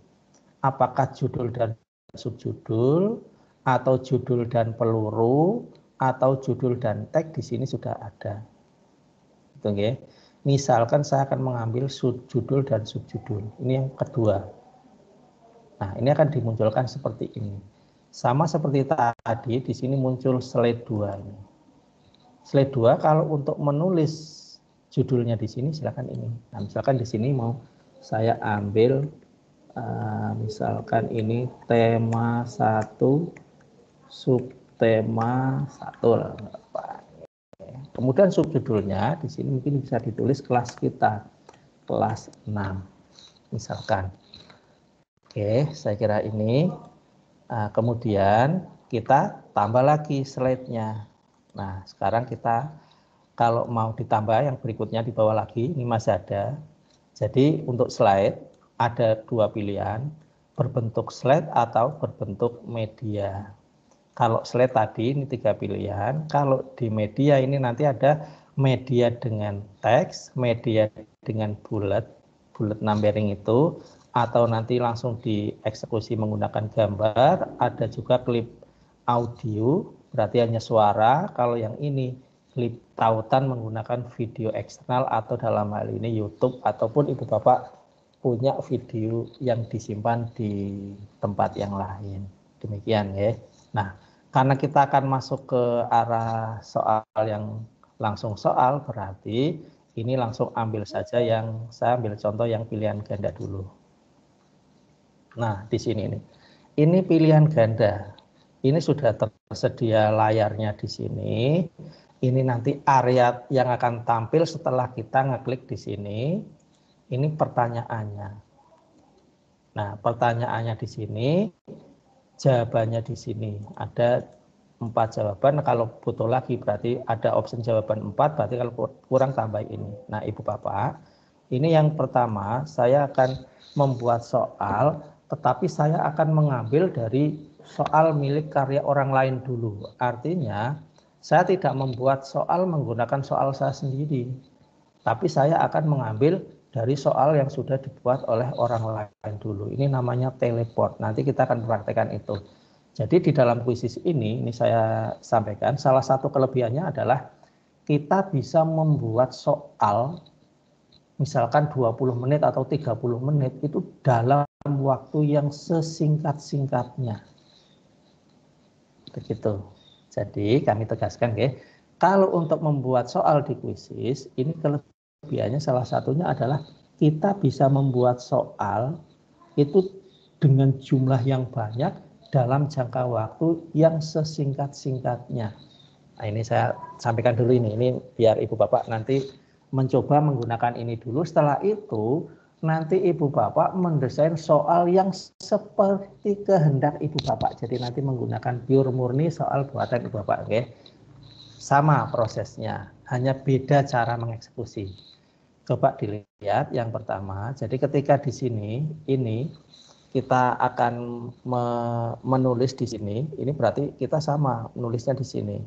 Apakah judul dan subjudul, atau judul dan peluru, atau judul dan tag di sini sudah ada. Oke. Misalkan saya akan mengambil judul dan subjudul. Ini yang kedua. Nah, ini akan dimunculkan seperti ini. Sama seperti tadi, di sini muncul slide 2 ini. Slide 2 kalau untuk menulis judulnya di sini silakan ini. Nah, misalkan di sini mau saya ambil misalkan ini tema 1, subtema 1. Kemudian subjudulnya di sini mungkin bisa ditulis kelas kita, kelas 6 misalkan. Oke, saya kira ini. Kemudian kita tambah lagi slide-nya. Nah, sekarang kita kalau mau ditambah yang berikutnya di bawah lagi, ini masih ada. Jadi untuk slide ada dua pilihan, berbentuk slide atau berbentuk media. Kalau slide tadi ini 3 pilihan, kalau di media ini nanti ada media dengan teks, media dengan bullet numbering itu, atau nanti langsung dieksekusi menggunakan gambar, ada juga klip audio, berarti hanya suara. Kalau yang ini klip tautan menggunakan video eksternal atau dalam hal ini YouTube, ataupun Ibu Bapak punya video yang disimpan di tempat yang lain. Demikian ya. Nah, karena kita akan masuk ke arah soal yang langsung soal, berarti ini langsung ambil saja yang saya ambil contoh yang pilihan ganda dulu. Nah, di sini nih. Ini pilihan ganda. Ini sudah tersedia layarnya di sini. Ini nanti area yang akan tampil setelah kita ngeklik di sini. Ini pertanyaannya. Nah, pertanyaannya di sini, jawabannya di sini. Ada 4 jawaban. Kalau butuh lagi berarti ada opsi jawaban 4, berarti kalau kurang tambah ini. Nah, Ibu Bapak, ini yang pertama saya akan membuat soal, tetapi saya akan mengambil dari soal milik karya orang lain dulu. Artinya, saya tidak membuat soal menggunakan soal saya sendiri, tapi saya akan mengambil dari soal yang sudah dibuat oleh orang lain dulu. Ini namanya teleport. Nanti kita akan praktekkan itu. Jadi di dalam kuisis ini saya sampaikan, salah satu kelebihannya adalah kita bisa membuat soal, misalkan 20 menit atau 30 menit, itu dalam waktu yang sesingkat-singkatnya. Begitu. Jadi kami tegaskan, kalau untuk membuat soal di kuisis, ini kelebihannya salah satunya adalah kita bisa membuat soal itu dengan jumlah yang banyak dalam jangka waktu yang sesingkat-singkatnya. Nah, ini saya sampaikan dulu ini biar Ibu Bapak nanti mencoba menggunakan ini dulu. Setelah itu nanti Ibu Bapak mendesain soal yang seperti kehendak Ibu Bapak. Jadi nanti menggunakan pure murni soal buatan Ibu Bapak, Sama prosesnya. hanya beda cara mengeksekusi. Coba dilihat yang pertama. Jadi ketika di sini ini kita akan menulis di sini, ini berarti kita sama nulisnya di sini.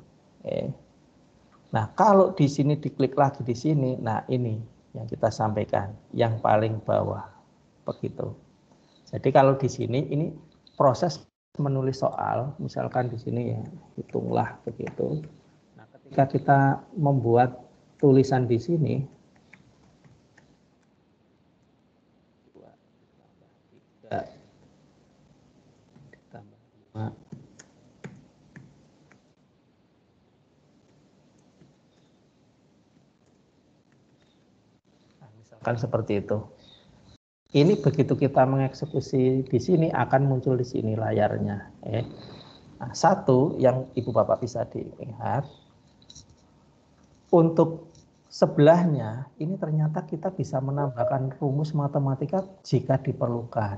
Nah, kalau di sini diklik lagi di sini, nah ini yang kita sampaikan, yang paling bawah, begitu. Jadi kalau di sini ini proses menulis soal, misalkan di sini ya hitunglah begitu. Nah, ketika kita membuat tulisan di sini, 2 ditambah 5. Nah, misalkan seperti itu. Ini begitu kita mengeksekusi di sini akan muncul di sini layarnya. Nah, satu yang Ibu Bapak bisa dilihat, untuk sebelahnya ini ternyata kita bisa menambahkan rumus matematika jika diperlukan.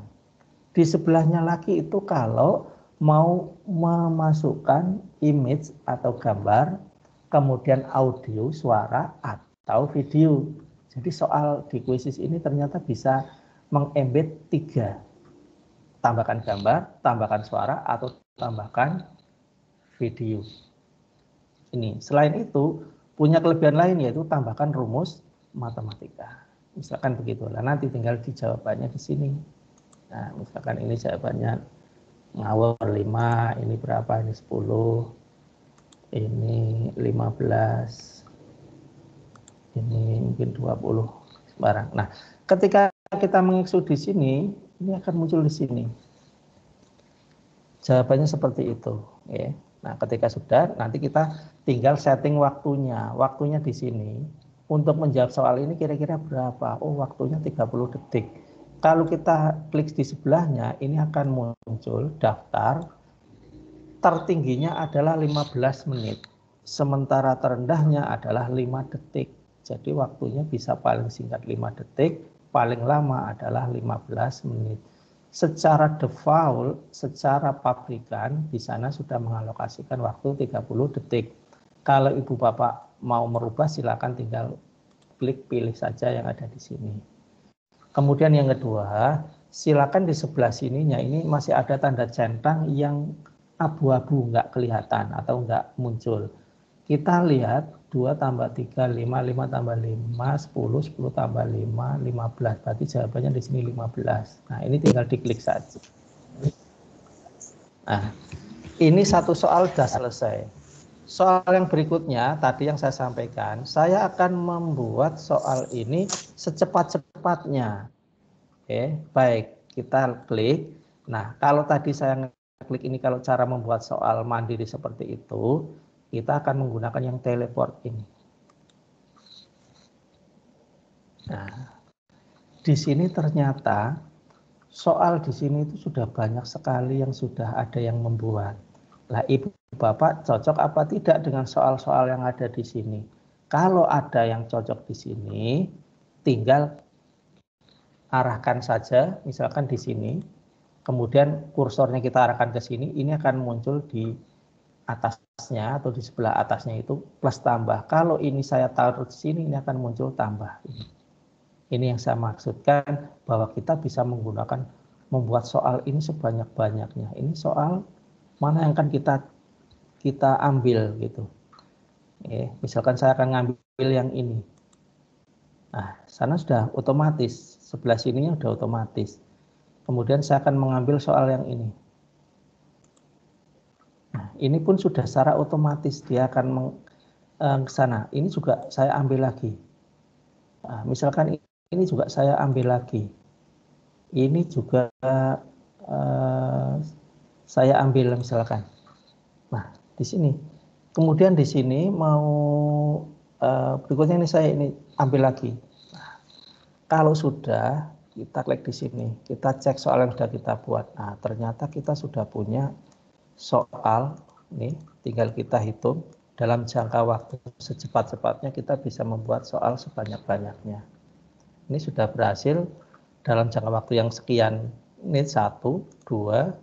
Di sebelahnya lagi itu kalau mau memasukkan image atau gambar, kemudian audio, suara, atau video. Jadi soal di kuisis ini ternyata bisa mengembed 3. Tambahkan gambar, tambahkan suara, atau tambahkan video. Ini. Selain itu, punya kelebihan lain yaitu tambahkan rumus matematika. Misalkan begitu. Nah, nanti tinggal dijawabannya di sini. Nah, misalkan ini jawabannya ngawur 5, ini berapa? Ini 10, ini 15, ini mungkin 20, sembarang. Nah, ketika kita mengeksekusi di sini, ini akan muncul di sini. Jawabannya seperti itu. Ya. Nah, ketika sudah, nanti kita tinggal setting waktunya. Waktunya di sini, untuk menjawab soal ini kira-kira berapa? Oh, waktunya 30 detik. Kalau kita klik di sebelahnya, ini akan muncul daftar. Tertingginya adalah 15 menit. Sementara terendahnya adalah 5 detik. Jadi waktunya bisa paling singkat 5 detik, paling lama adalah 15 menit. Secara default, secara pabrikan, di sana sudah mengalokasikan waktu 30 detik. Kalau Ibu Bapak mau merubah, silakan tinggal klik pilih saja yang ada di sini. Kemudian yang kedua, silakan di sebelah sininya ini masih ada tanda centang yang abu-abu, nggak kelihatan atau nggak muncul. Kita lihat 2 tambah 3, 5, 5 tambah 5, 10, 10 tambah 5, 15. Berarti jawabannya di sini 15. Nah, ini tinggal diklik saja. Nah, ini satu soal sudah selesai. Soal yang berikutnya, tadi yang saya sampaikan, saya akan membuat soal ini secepat-cepatnya. Oke, baik, kita klik. Nah, kalau tadi saya klik ini, kalau cara membuat soal mandiri seperti itu, kita akan menggunakan yang teleport ini. Nah, di sini ternyata soal di sini itu sudah banyak sekali yang sudah ada yang membuat. Lah, Ibu Bapak cocok apa tidak dengan soal-soal yang ada di sini? Kalau ada yang cocok di sini, tinggal arahkan saja, misalkan di sini, kemudian kursornya kita arahkan ke sini, ini akan muncul di atasnya atau di sebelah atasnya itu plus tambah. Kalau ini saya taruh di sini, ini akan muncul tambah. Ini yang saya maksudkan bahwa kita bisa menggunakan membuat soal ini sebanyak-banyaknya. Ini soal mana yang akan kita ambil gitu. Misalkan saya akan ngambil yang ini. Nah, sana sudah otomatis, sebelah sininya sudah otomatis. Kemudian saya akan mengambil soal yang ini. Nah, ini pun sudah secara otomatis dia akan ke sana. Ini juga saya ambil lagi. Nah, misalkan ini juga saya ambil lagi. Ini juga saya ambil misalkan. Nah, di sini. Kemudian di sini mau berikutnya ini saya ini ambil lagi. Nah, kalau sudah kita klik di sini, kita cek soal yang sudah kita buat. Nah, ternyata kita sudah punya soal ini, tinggal kita hitung dalam jangka waktu secepat-cepatnya kita bisa membuat soal sebanyak-banyaknya. Ini sudah berhasil dalam jangka waktu yang sekian. Ini 1, 2,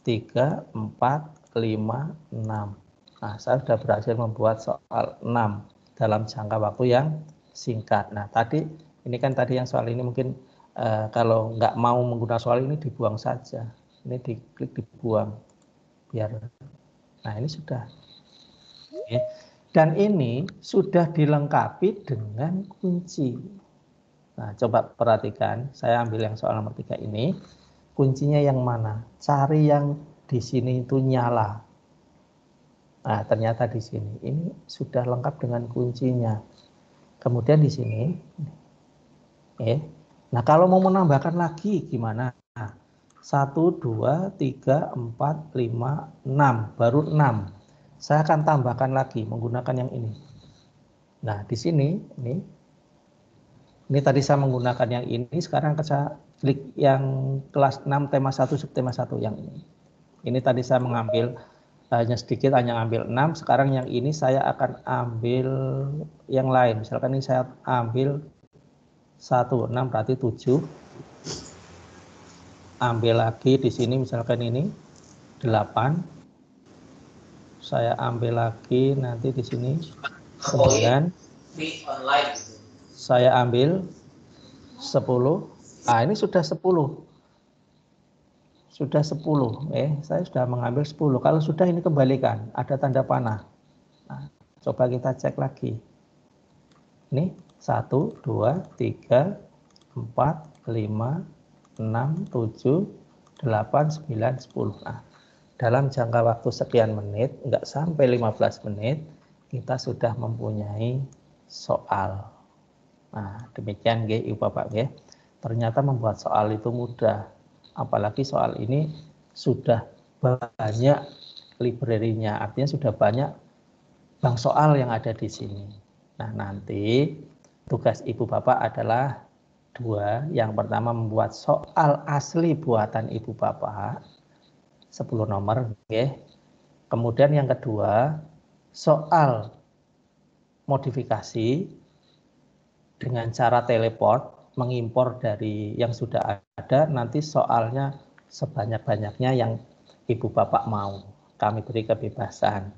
3, 4, 5, 6. Nah, saya sudah berhasil membuat soal 6. dalam jangka waktu yang singkat. Nah, tadi ini kan tadi yang soal ini mungkin kalau nggak mau menggunakan soal ini dibuang saja. Ini diklik dibuang biar. Nah, ini sudah. Oke. Dan ini sudah dilengkapi dengan kunci. Nah, coba perhatikan, saya ambil yang soal nomor 3 ini. Kuncinya yang mana? Cari yang di sini itu nyala. Nah, ternyata di sini. Ini sudah lengkap dengan kuncinya. Kemudian di sini. Nah, kalau mau menambahkan lagi gimana? 1, 2, 3, 4, 5, 6. Baru 6. Saya akan tambahkan lagi menggunakan yang ini. Nah, di sini, ini tadi saya menggunakan yang ini, sekarang saya klik yang kelas 6 tema 1 subtema 1 yang ini. Ini tadi saya mengambil hanya sedikit, hanya ambil 6, sekarang yang ini saya akan ambil yang lain. Misalkan ini saya ambil 1, 6 berarti 7. Ambil lagi di sini misalkan ini 8. Saya ambil lagi nanti di sini 9. Saya ambil 10. Ah, ini sudah 10. Sudah 10. Saya sudah mengambil 10. Kalau sudah ini kembalikan, ada tanda panah. Nah, coba kita cek lagi. Ini 1, 2, 3, 4, 5, 6, 7, 8, 9, 10. Nah, dalam jangka waktu sekian menit, enggak sampai 15 menit, kita sudah mempunyai soal. Nah, demikian Ibu Bapak. Ternyata membuat soal itu mudah. Apalagi soal ini sudah banyak library-nya, artinya sudah banyak bank soal yang ada di sini. Nah, nanti tugas Ibu Bapak adalah 2. Yang pertama membuat soal asli buatan Ibu Bapak 10 nomor. Kemudian yang kedua soal modifikasi dengan cara teleport, mengimpor dari yang sudah ada, nanti soalnya sebanyak-banyaknya yang Ibu Bapak mau. Kami beri kebebasan.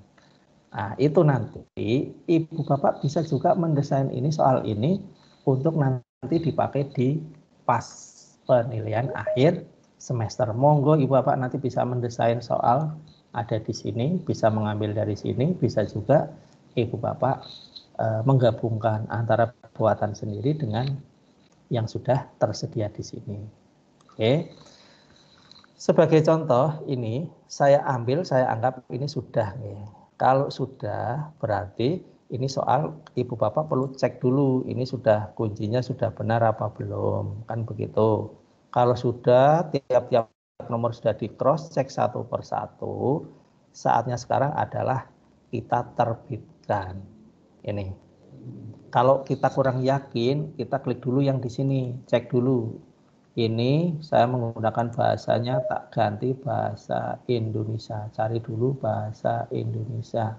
Nah, itu nanti Ibu Bapak bisa juga mendesain ini soal ini untuk nanti dipakai di pas penilaian akhir semester. Monggo Ibu Bapak nanti bisa mendesain soal ada di sini, bisa mengambil dari sini, bisa juga Ibu Bapak menggabungkan antara buatan sendiri dengan yang sudah tersedia di sini. Oke. Sebagai contoh ini saya anggap ini sudah. Kalau sudah berarti ini soal Ibu Bapak perlu cek dulu ini sudah kuncinya sudah benar apa belum, kan begitu. Kalau sudah tiap-tiap nomor sudah di cross check satu persatu, saatnya sekarang adalah kita terbitkan. Ini. Kalau kita kurang yakin, kita klik dulu yang di sini, cek dulu. Ini saya menggunakan bahasanya tak ganti bahasa Indonesia. Cari dulu bahasa Indonesia.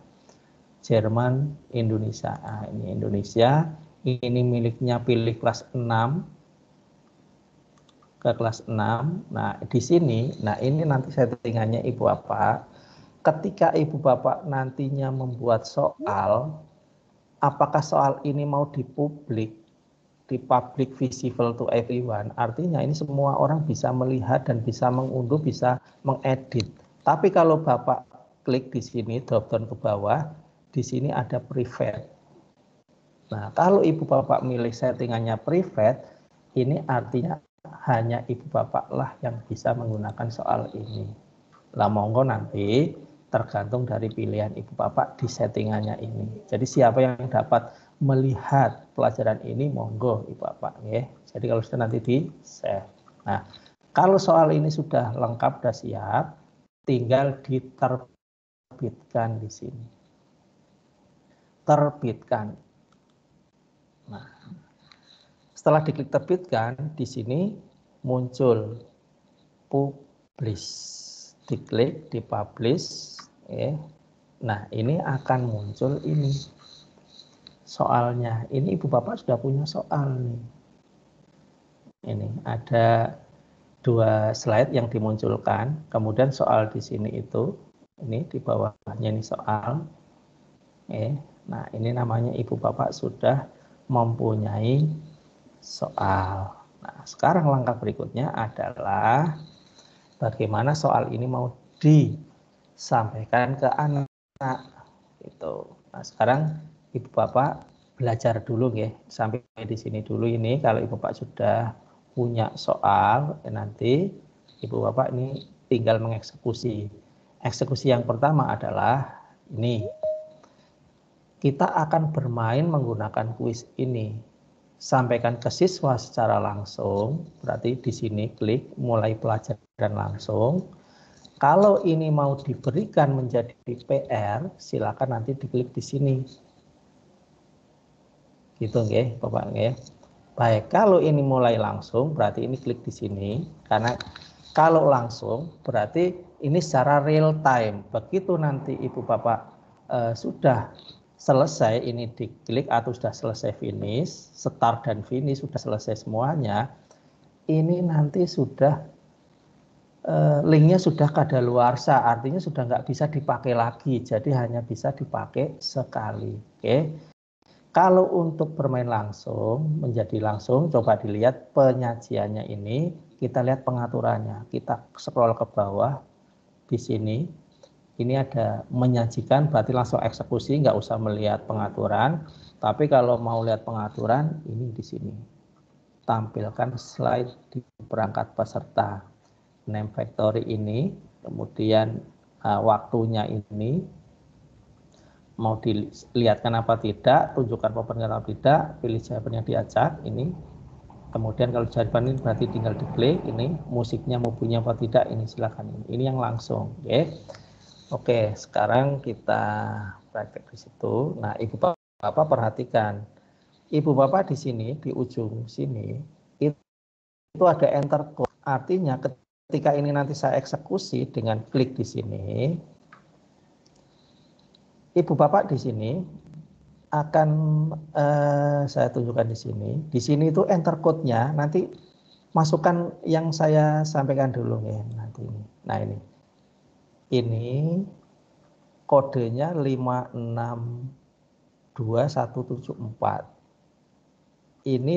Jerman, Indonesia. Nah, ini Indonesia. Ini miliknya pilih kelas 6. Ke kelas 6. Nah, di sini, nah ini nanti settingannya Ibu Bapak. Ketika Ibu Bapak nantinya membuat soal, apakah soal ini mau dipublik, di public visible to everyone, artinya ini semua orang bisa melihat dan bisa mengunduh, bisa mengedit. Tapi kalau Bapak klik di sini, drop down ke bawah, di sini ada private. Nah, kalau Ibu Bapak milih settingannya private, ini artinya hanya Ibu Bapak lah yang bisa menggunakan soal ini. Lah monggo nanti tergantung dari pilihan Ibu Bapak di settingannya ini. Jadi siapa yang dapat melihat pelajaran ini, monggo Ibu Bapak. Jadi kalau sudah nanti di save. Nah, kalau soal ini sudah lengkap, sudah siap, tinggal diterbitkan di sini. Terbitkan. Nah, setelah diklik terbitkan, di sini muncul publish. Diklik, dipublish. Nah, ini akan muncul ini soalnya. Ini Ibu Bapak sudah punya soal nih. Ini ada 2 slide yang dimunculkan. Kemudian soal di sini itu, ini di bawahnya ini soal. Nah, ini namanya Ibu Bapak sudah mempunyai soal. Nah, sekarang langkah berikutnya adalah bagaimana soal ini mau disampaikan ke anak. Gitu. Nah, sekarang Ibu Bapak belajar dulu ya, sampai di sini dulu ini. Kalau Ibu Bapak sudah punya soal, nanti Ibu Bapak ini tinggal mengeksekusi. Eksekusi yang pertama adalah ini. Kita akan bermain menggunakan kuis ini. Sampaikan ke siswa secara langsung, berarti di sini klik mulai pelajaran langsung. Kalau ini mau diberikan menjadi PR, silakan nanti diklik di sini. Gitu nggih, Bapak nggih. Baik, kalau ini mulai langsung berarti ini klik di sini, karena kalau langsung berarti ini secara real time. Begitu nanti Ibu Bapak sudah selesai ini diklik atau sudah selesai finish, start dan finish sudah selesai semuanya, ini nanti sudah linknya sudah kadaluarsa, artinya sudah nggak bisa dipakai lagi, jadi hanya bisa dipakai sekali. Oke. Kalau untuk bermain langsung, menjadi langsung, coba dilihat penyajiannya ini, kita lihat pengaturannya. Kita scroll ke bawah di sini. Ini ada menyajikan, berarti langsung eksekusi, nggak usah melihat pengaturan. Tapi kalau mau lihat pengaturan, ini di sini. Tampilkan slide di perangkat peserta. Name factory ini, kemudian waktunya ini, mau dilihatkan apa tidak, tunjukkan papernya apa tidak, pilih jawaban yang diajak, ini. Kemudian kalau jawaban ini berarti tinggal diklik, ini musiknya mau punya apa tidak, ini silakan. Ini yang langsung, oke. Oke, sekarang kita praktek di situ. Nah, Ibu Bapak perhatikan. Ibu Bapak di sini, di ujung sini, itu ada enter code. Artinya ketika ini nanti saya eksekusi dengan klik di sini, Ibu Bapak di sini akan saya tunjukkan di sini. Di sini itu enter code-nya, nanti masukkan yang saya sampaikan dulu ya nanti ini. Nah, ini kodenya 562174. Ini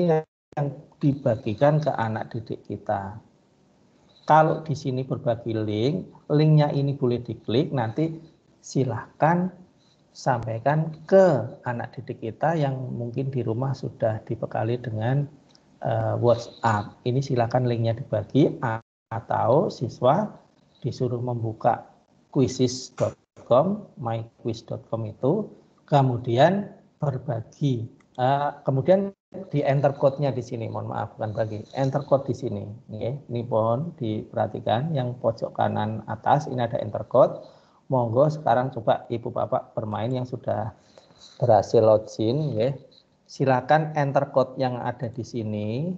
yang dibagikan ke anak didik kita. Kalau di sini berbagi link, linknya ini boleh diklik, nanti silahkan sampaikan ke anak didik kita yang mungkin di rumah sudah dibekali dengan WhatsApp. Ini silakan linknya dibagi atau siswa disuruh membuka quizzes.com, myquiz.com itu, kemudian berbagi. Kemudian di enter code-nya di sini, mohon maaf bukan bagi, enter code di sini. Ini mohon diperhatikan yang pojok kanan atas ini ada enter code. Monggo sekarang coba Ibu Bapak bermain yang sudah berhasil login, ya. Silakan enter code yang ada di sini,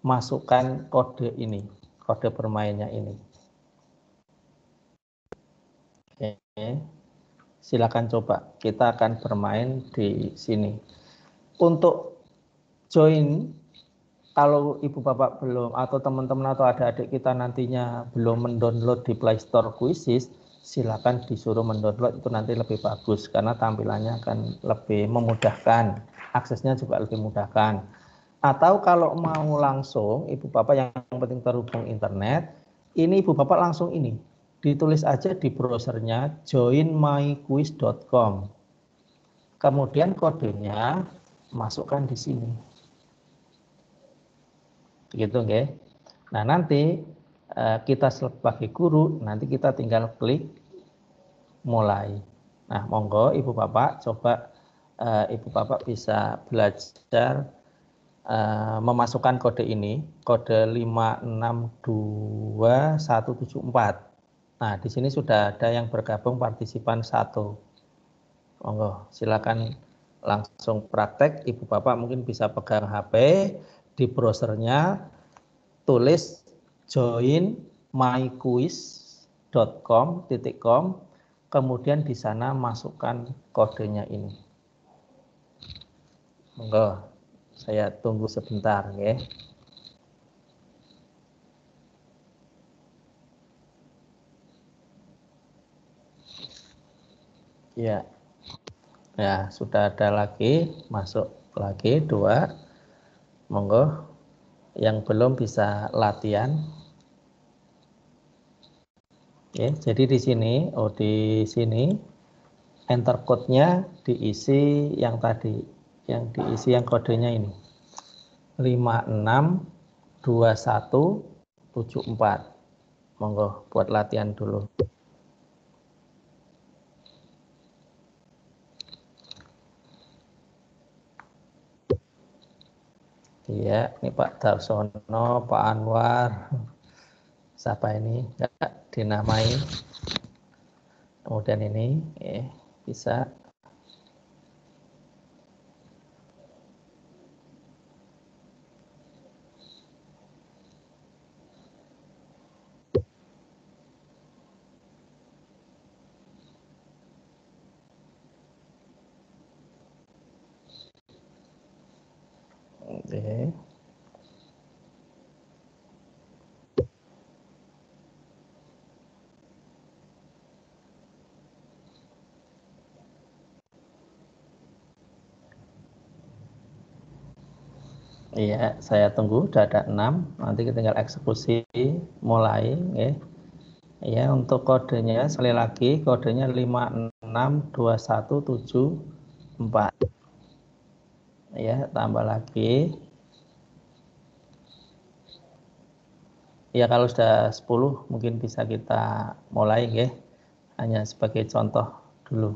masukkan kode ini, kode bermainnya ini. Oke. Silakan coba, kita akan bermain di sini. Untuk join, kalau Ibu Bapak belum atau teman-teman atau adik-adik kita nantinya belum mendownload di Play Store Quizzes, silakan disuruh mendownload, itu nanti lebih bagus karena tampilannya akan lebih memudahkan, aksesnya juga lebih memudahkan. Atau kalau mau langsung Ibu Bapak yang penting terhubung internet, ini Ibu Bapak langsung ini ditulis aja di browsernya joinmyquiz.com. Kemudian kodenya masukkan di sini. Gitu nggih. Nah, nanti kita sebagai guru nanti kita tinggal klik mulai. Nah, monggo Ibu Bapak coba Ibu Bapak bisa belajar memasukkan kode ini, kode 562174. Nah, di sini sudah ada yang bergabung partisipan 1. Monggo, silakan langsung praktek. Ibu Bapak mungkin bisa pegang HP, di browsernya tulis join myquiz.com, kemudian di sana masukkan kodenya ini. Monggo, saya tunggu sebentar ya. Ya, Ya, sudah ada lagi, masuk lagi 2. Monggo yang belum bisa latihan. Oke, jadi di sini enter code-nya diisi yang tadi, yang diisi yang kodenya ini 562174. Monggo buat latihan dulu. Iya, ini Pak Darsono, Pak Anwar, siapa ini? Enggak dinamai. Kemudian ini, bisa. Oke. Iya, saya tunggu, udah ada 6. Nanti kita tinggal eksekusi, mulai. Ya, untuk kodenya sekali lagi, kodenya 562174. Ya, tambah lagi. Ya, kalau sudah 10 mungkin bisa kita mulai, ya. Hanya sebagai contoh dulu.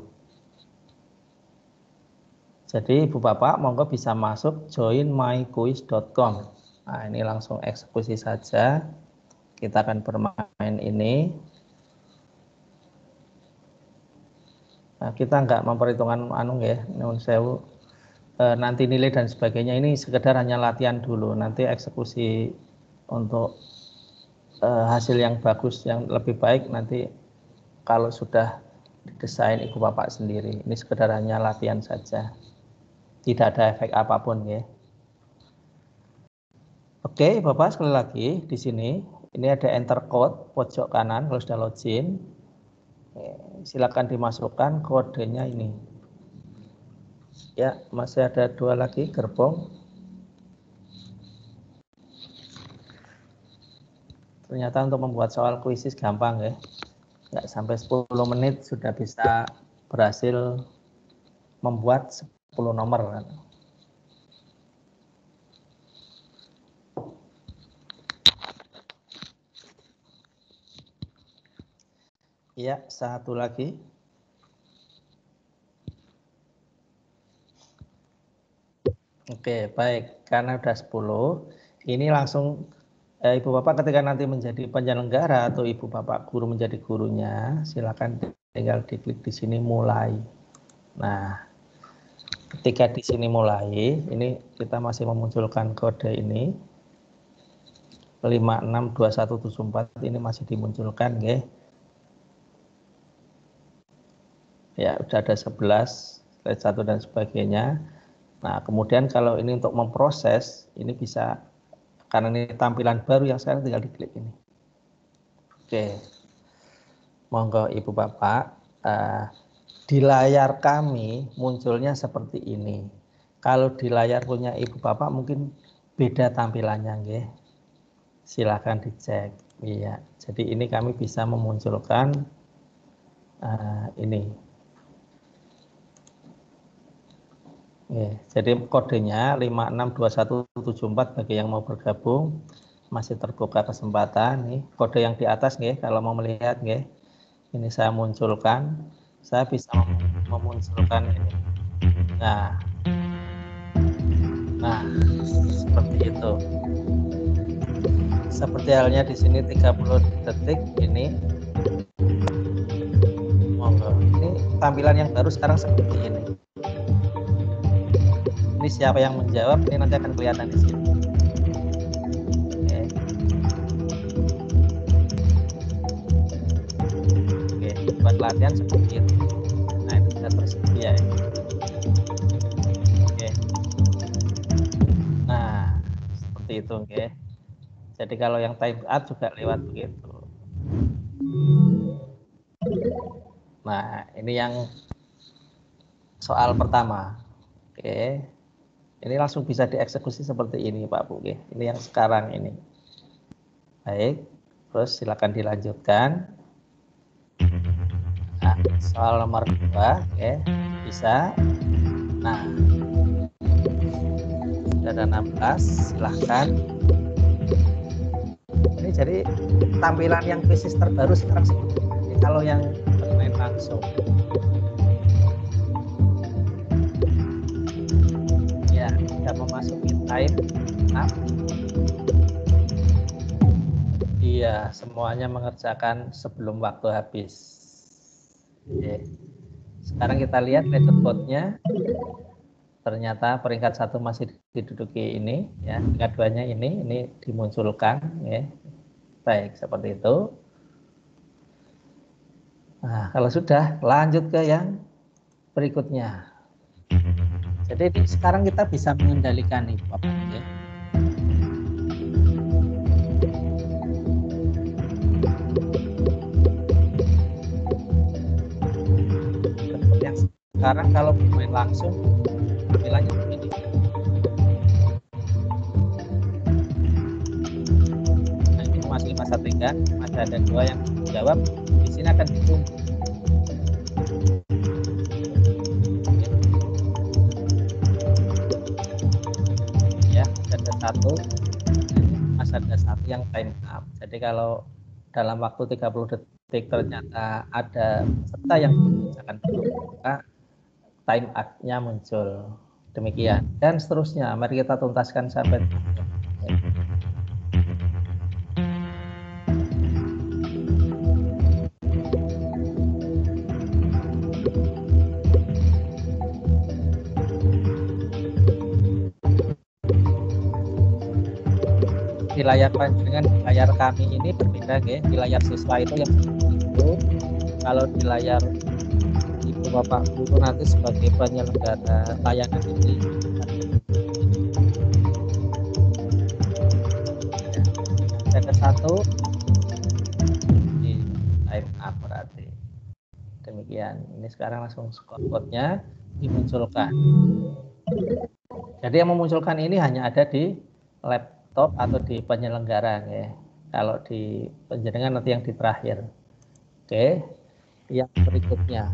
Jadi Ibu Bapak monggo bisa masuk join myquiz.com. Nah, ini langsung eksekusi saja. Kita akan bermain ini. Nah, kita nggak memperhitungkan ya, nyuwun sewu. Nanti nilai dan sebagainya ini sekedar hanya latihan dulu. Nanti eksekusi untuk hasil yang bagus, yang lebih baik nanti kalau sudah didesain Ibu Bapak sendiri. Ini sekedar hanya latihan saja. Tidak ada efek apapun, ya. Oke, Bapak, sekali lagi di sini ini ada enter code pojok kanan kalau sudah login. Silakan dimasukkan kodenya ini. Ya, masih ada 2 lagi gerbong. Ternyata untuk membuat soal kuisis gampang, ya. Nggak sampai 10 menit sudah bisa berhasil membuat 10 nomor. Ya, satu lagi. Oke, baik. Karena udah 10, ini langsung Ibu Bapak ketika nanti menjadi penyelenggara atau Ibu Bapak guru menjadi gurunya, silakan tinggal diklik di sini mulai. Nah, ketika di sini mulai, ini kita masih memunculkan kode ini 562174 ini masih dimunculkan, ya. Ya, udah ada 11, slide 1 dan sebagainya. Nah, kemudian kalau ini untuk memproses, ini bisa, karena ini tampilan baru yang sekarang tinggal diklik ini. Oke, monggo Ibu Bapak, di layar kami munculnya seperti ini. Kalau di layar punya Ibu Bapak mungkin beda tampilannya, ya. Silakan dicek. Iya, jadi ini kami bisa memunculkan ini. Ya, jadi kodenya 562174 bagi yang mau bergabung masih terbuka kesempatan nih. Kode yang di atas nih kalau mau melihat nih. Ini saya munculkan. Saya bisa memunculkan ini. Nah, seperti itu. Seperti halnya di sini 30 detik ini. Monggo. Ini tampilan yang baru sekarang seperti ini. Ini siapa yang menjawab, ini nanti akan kelihatan di sini. Oke, buat latihan seperti itu. Nah, ini sudah tersedia, ya. Oke. Nah, seperti itu, oke. Jadi kalau yang time out juga lewat begitu. Nah, ini yang soal pertama. Oke. Ini langsung bisa dieksekusi seperti ini Pak Bu. Oke. Ini yang sekarang ini. Baik. Terus silakan dilanjutkan. Nah, soal nomor 2, oke. Bisa. Nah, sudah ada 16, silahkan. Ini jadi tampilan yang krisis terbaru sekarang seperti ini. Kalau yang bermain langsung. Ya, sudah memasuki time up. Iya, semuanya mengerjakan sebelum waktu habis. Oke. Sekarang kita lihat leaderboardnya. Ternyata peringkat 1 masih diduduki ini, ya. Peringkat 2-nya ini dimunculkan, ya. Baik, seperti itu. Nah, kalau sudah, lanjut ke yang berikutnya. Jadi sekarang kita bisa mengendalikan ini, Bapak, ya. Yang sekarang kalau bermain langsung, tampilannya begini. Nah, ini masih masa tengah, masih ada 2 yang jawab. Di sini akan ditunggu. Ya, ada 1, masih ada 1 yang time up. Jadi kalau dalam waktu 30 detik ternyata ada peserta yang akan maka time up-nya muncul. Demikian dan seterusnya. Mari kita tuntaskan sampai di layar panjangan, di layar kami ini berbeda, ya. Di layar siswa itu yang seperti itu. Kalau di layar Ibu Bapak Guru nanti sebagai penyelenggara layanan ini ada 1 di time up berarti. Demikian. Ini sekarang langsung scoreboard-nya dimunculkan. Jadi yang memunculkan ini hanya ada di laptop atau di penyelenggara, ya. Kalau di penjaringan nanti yang di terakhir. Oke. Yang berikutnya.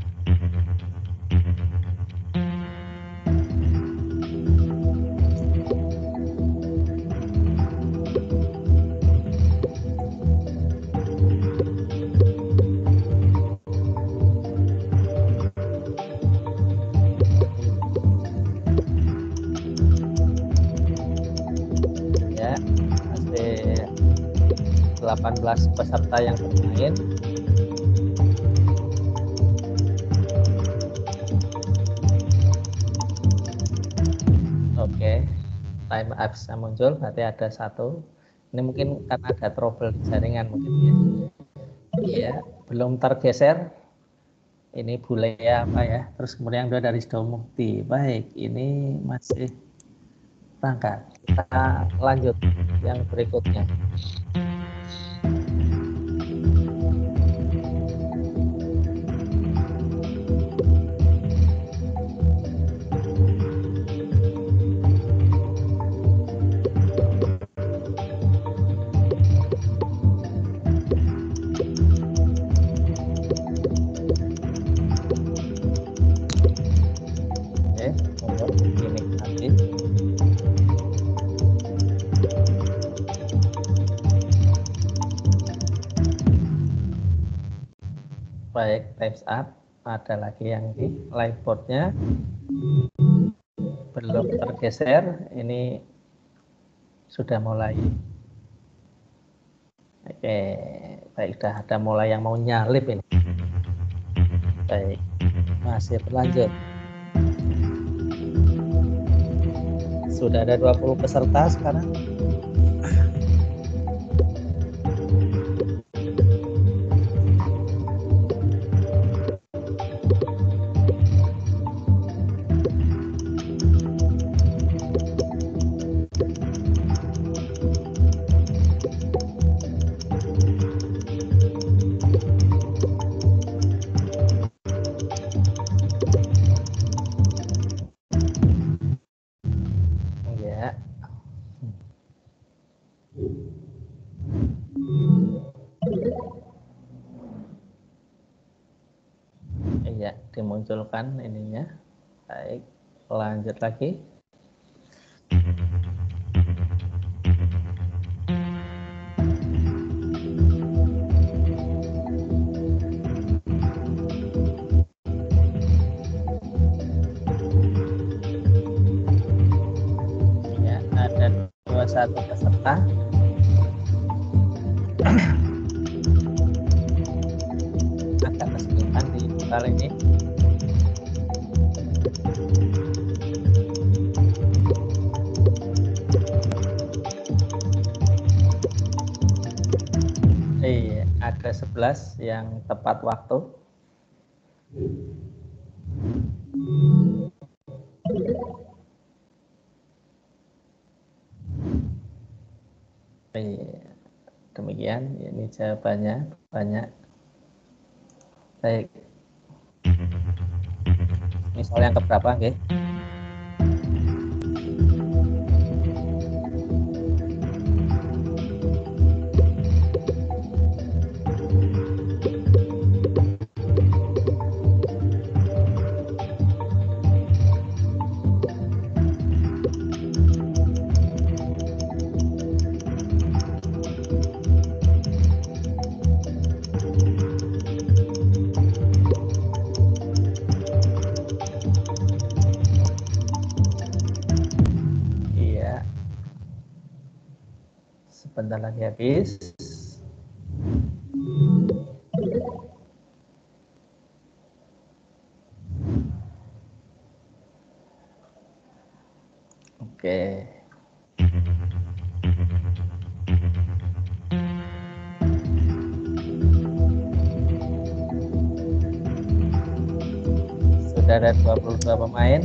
Ya, masih 18 peserta yang bermain. Oke, time up bisa muncul, berarti ada 1. Ini mungkin karena ada trouble di jaringan mungkin, ya. Iya, belum tergeser. Ini bule apa ya? Terus kemudian yang 2 dari Sido Mukti. Baik, ini masih berangkat. Kita lanjut yang berikutnya. Baik, times up. Ada lagi yang di live board-nya belum tergeser. Ini sudah mulai. Oke, baik, sudah ada mulai yang mau nyalip ini. Baik, masih berlanjut. Sudah ada 20 peserta sekarang. dimunculkan ininya. Baik, lanjut lagi. Ya, ada 21 peserta. Agak kesulitan di kali ini. Iya, ada 11 yang tepat waktu. Iya, demikian, ini jawabannya banyak. Baik. Misal yang keberapa, nggih? Iya. Sebentar lagi habis. Oke. Sudah ada 22 pemain.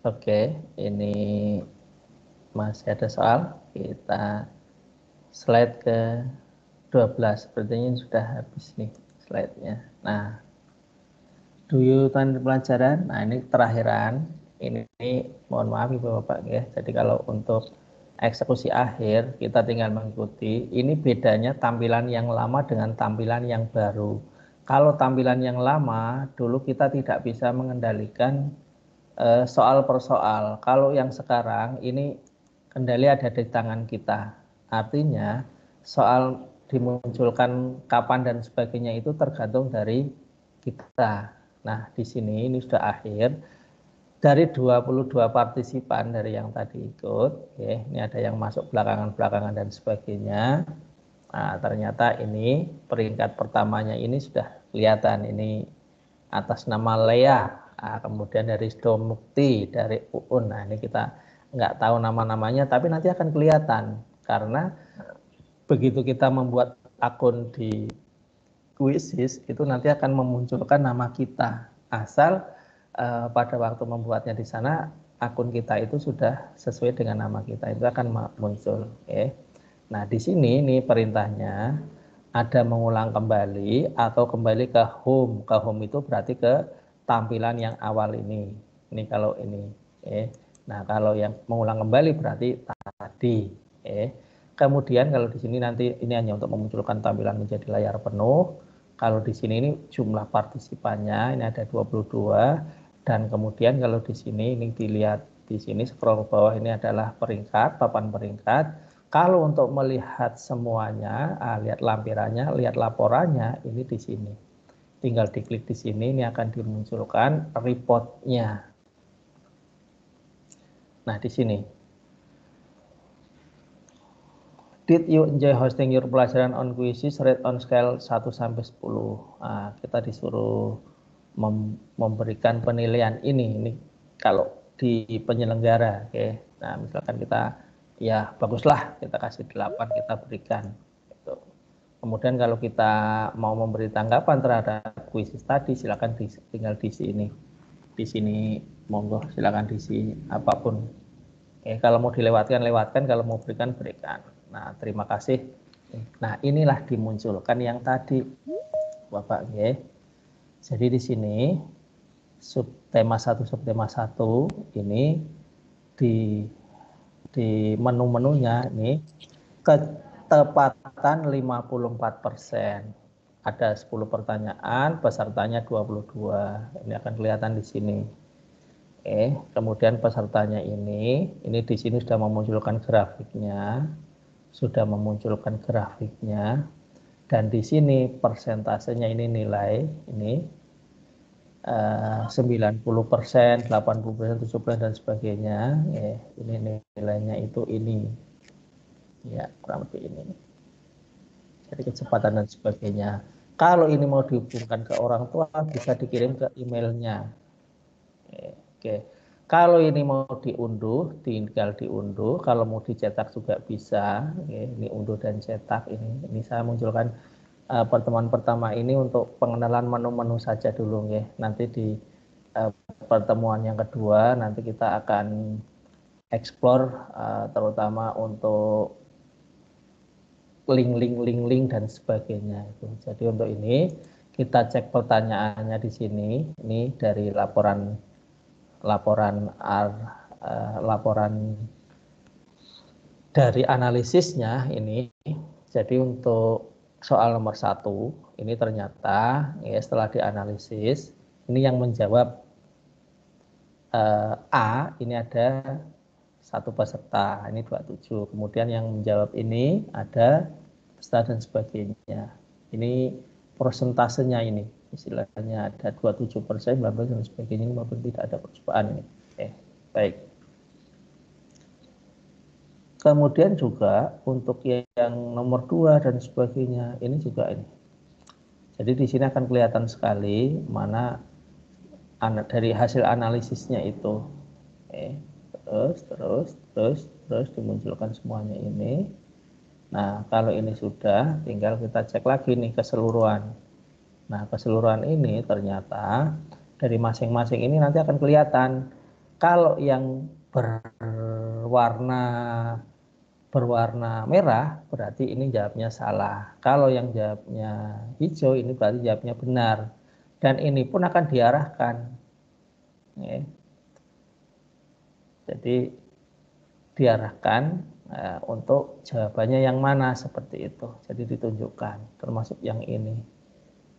Oke, ini masih ada soal. Kita slide ke 12. Sepertinya sudah habis nih slide-nya. Nah, dulu pelajaran. Nah, ini terakhiran. Ini mohon maaf Ibu Bapak ya. Jadi kalau untuk eksekusi akhir kita tinggal mengikuti. Ini bedanya tampilan yang lama dengan tampilan yang baru. Kalau tampilan yang lama dulu kita tidak bisa mengendalikan soal per soal. Kalau yang sekarang ini kendali ada di tangan kita. Artinya soal dimunculkan kapan dan sebagainya itu tergantung dari kita. Nah, di sini ini sudah akhir. Dari 22 partisipan dari yang tadi ikut, ya, ini ada yang masuk belakangan-belakangan dan sebagainya. Nah, ternyata ini peringkat pertamanya ini sudah kelihatan. Ini atas nama Lea. Nah, kemudian dari Mukti, dari Uun. Nah, ini kita nggak tahu nama-namanya, tapi nanti akan kelihatan. Karena begitu kita membuat akun di Quizzes, itu nanti akan memunculkan nama kita. Asal pada waktu membuatnya di sana, akun kita itu sudah sesuai dengan nama kita. Itu akan muncul. Okay. Nah, di sini ini perintahnya ada mengulang kembali atau kembali ke home. Ke home itu berarti ke tampilan yang awal ini. Ini kalau ini. Nah, kalau yang mengulang kembali berarti tadi. Kemudian kalau di sini nanti ini hanya untuk memunculkan tampilan menjadi layar penuh. Kalau di sini ini jumlah partisipannya ini ada 22 dan kemudian kalau di sini ini dilihat di sini scroll ke bawah ini adalah peringkat, papan peringkat. Kalau untuk melihat semuanya, lihat lampirannya, lihat laporannya, ini di sini. Tinggal diklik di sini, ini akan dimunculkan reportnya. Nah, di sini. Did you enjoy hosting your pelajaran on Quizzes? Rate on scale 1 sampai 10. Nah, kita disuruh memberikan penilaian ini kalau di penyelenggara. Oke. Nah, misalkan kita ya baguslah kita kasih 8, kita berikan. Gitu. Kemudian kalau kita mau memberi tanggapan terhadap kuisis tadi, silakan tinggal di sini. Di sini monggo silakan diisi apapun. Kalau mau dilewatkan lewatkan, kalau mau berikan berikan. Nah, terima kasih. Nah, inilah dimunculkan yang tadi, Bapak. Jadi di sini subtema 1 subtema 1 ini di menu-menunya ini ketepatan 54%. Ada 10 pertanyaan, pesertanya 22. Ini akan kelihatan di sini. Kemudian pesertanya ini di sini sudah memunculkan grafiknya, dan di sini persentasenya ini nilai ini 90%, 80%, 70% dan sebagainya. Ini nilainya itu ini, ya kurang lebih ini. Jadi kecepatan dan sebagainya. Kalau ini mau dihubungkan ke orang tua, bisa dikirim ke emailnya. Oke. Kalau ini mau diunduh, tinggal diunduh. Kalau mau dicetak juga bisa. Ini unduh dan cetak. Ini saya munculkan pertemuan pertama ini untuk pengenalan menu-menu saja dulu. Nanti di pertemuan yang kedua nanti kita akan explore terutama untuk link dan sebagainya. Jadi untuk ini kita cek pertanyaannya di sini. Ini dari laporan dari analisisnya ini. Jadi untuk soal nomor 1 ini ternyata setelah dianalisis ini yang menjawab A ini ada 1 peserta, ini 27. Kemudian yang menjawab ini ada peserta dan sebagainya. Ini prosentasenya ini, istilahnya ada 27%, 19% dan sebagainya, maupun tidak ada percobaan ini. Baik. Kemudian juga untuk yang nomor 2 dan sebagainya, ini juga ini. Jadi di sini akan kelihatan sekali mana dari hasil analisisnya itu. Terus dimunculkan semuanya ini. Nah, kalau ini sudah, tinggal kita cek lagi nih keseluruhan. Nah, keseluruhan ini ternyata dari masing-masing ini nanti akan kelihatan. Kalau yang berwarna merah, berarti ini jawabnya salah. Kalau yang jawabnya hijau, ini berarti jawabnya benar. Dan ini pun akan diarahkan. Jadi diarahkan untuk jawabannya yang mana seperti itu. Jadi ditunjukkan, termasuk yang ini.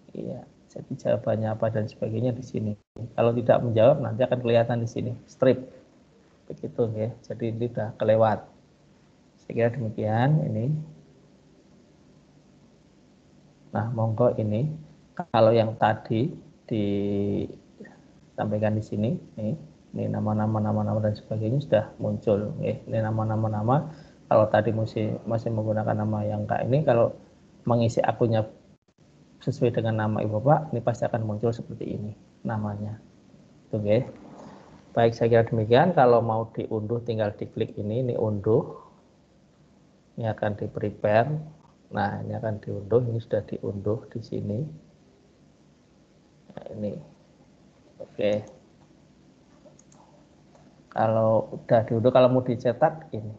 Iya, jadi jawabannya apa dan sebagainya di sini. Kalau tidak menjawab nanti akan kelihatan di sini, strip. Begitu ya. Jadi ini sudah kelewat. Saya kira demikian ini. Nah, monggo ini kalau yang tadi disampaikan di sini nih. Ini nama-nama dan sebagainya sudah muncul. Ini nama-nama. Kalau tadi masih menggunakan nama yang enggak ini, kalau mengisi akunnya sesuai dengan nama ibu bapak, ini pasti akan muncul seperti ini namanya. Oke. Baik, saya kira demikian. Kalau mau diunduh, tinggal diklik ini unduh. Ini akan di prepare. Nah, ini akan diunduh. Ini sudah diunduh di sini. Nah, ini. Oke. Kalau udah diunduh, kalau mau dicetak ini.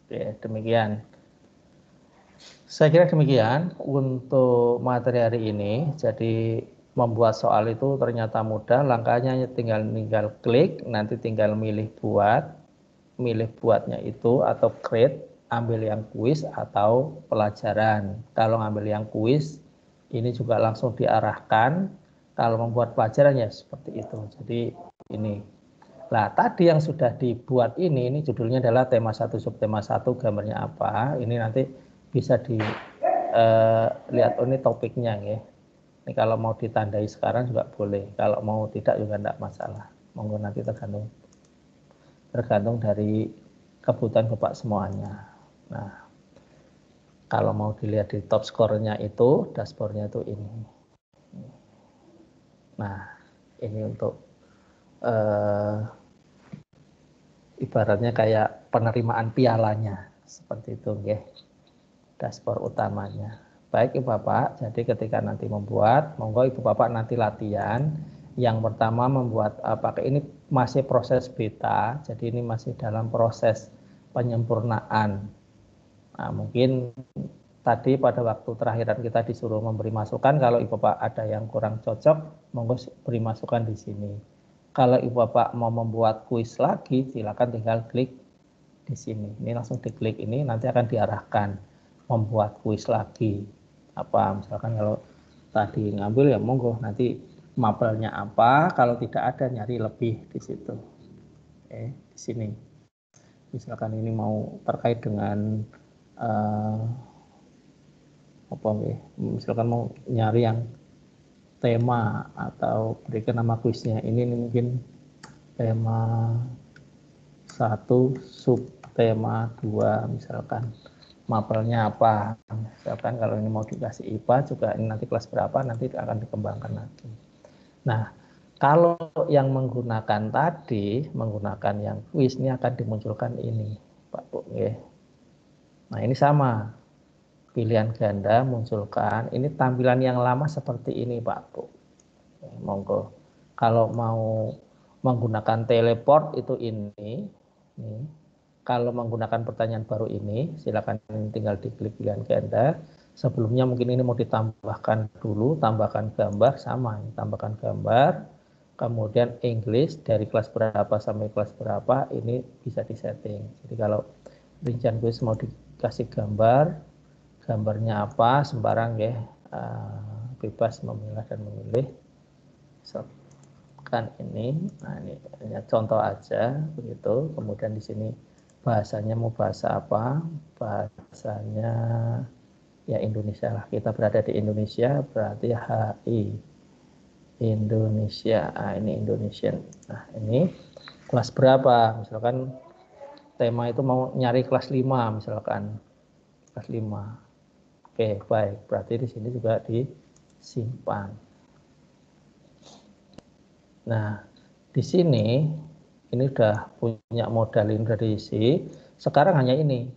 Oke, demikian. Saya kira demikian untuk materi hari ini. Jadi membuat soal itu ternyata mudah. Langkahnya tinggal klik, nanti tinggal milih buatnya itu atau create, ambil yang kuis atau pelajaran. Kalau ngambil yang kuis, ini juga langsung diarahkan. Kalau membuat pelajaran ya seperti itu. Jadi ini. Nah, tadi yang sudah dibuat ini judulnya adalah tema 1 subtema 1, gambarnya apa. Ini nanti bisa dilihat ini topiknya ya. Ini kalau mau ditandai sekarang juga boleh. Kalau mau tidak juga tidak masalah. Monggo nanti tergantung dari kebutuhan Bapak semuanya. Nah, kalau mau dilihat di top skornya itu, dashboardnya itu ini. Nah, ini untuk ibaratnya kayak penerimaan pialanya seperti itu nggih. Dashboard utamanya. Baik Ibu Bapak, jadi ketika nanti membuat, monggo Ibu Bapak nanti latihan. Yang pertama membuat pakai ini masih proses beta, jadi ini masih dalam proses penyempurnaan. Nah, mungkin tadi pada waktu terakhiran kita disuruh memberi masukan, kalau Ibu Bapak ada yang kurang cocok, monggo beri masukan di sini. Kalau Ibu Bapak mau membuat kuis lagi, silakan tinggal klik di sini. Ini langsung diklik ini, nanti akan diarahkan membuat kuis lagi. Apa misalkan kalau tadi ngambil ya monggo nanti mapelnya apa, kalau tidak ada nyari lebih di situ. Oke, di sini. Misalkan ini mau terkait dengan apa nih? Misalkan mau nyari yang tema atau berikan nama kuisnya. Ini mungkin tema 1 subtema 2 misalkan. Mapelnya apa, misalkan kalau ini mau dikasih IPA juga ini nanti kelas berapa nanti akan dikembangkan lagi. Nah, kalau yang menggunakan tadi, menggunakan yang kuis ini akan dimunculkan ini Pak Bu. Nah ini sama, pilihan ganda munculkan, ini tampilan yang lama seperti ini Pak Bu. Monggo, kalau mau menggunakan teleport itu ini. Kalau menggunakan pertanyaan baru ini, silakan tinggal diklik pilihan ganda. Sebelumnya mungkin ini mau ditambahkan dulu, tambahkan gambar, sama, tambahkan gambar. Kemudian English dari kelas berapa sampai kelas berapa, ini bisa disetting. Jadi kalau rincian kuis mau dikasih gambar, gambarnya apa, sembarang ya, bebas memilah dan memilih. Kan ini, nah ini contoh aja begitu. Kemudian di sini bahasanya mau bahasa apa? Bahasanya ya Indonesia lah. Kita berada di Indonesia, berarti HI Indonesia. Nah, ini Indonesian. Nah, ini kelas berapa? Misalkan tema itu mau nyari kelas 5 misalkan. Kelas 5. Oke, baik. Berarti di sini juga disimpan. Nah, di sini ini udah punya modal ini udah diisi. Sekarang hanya ini,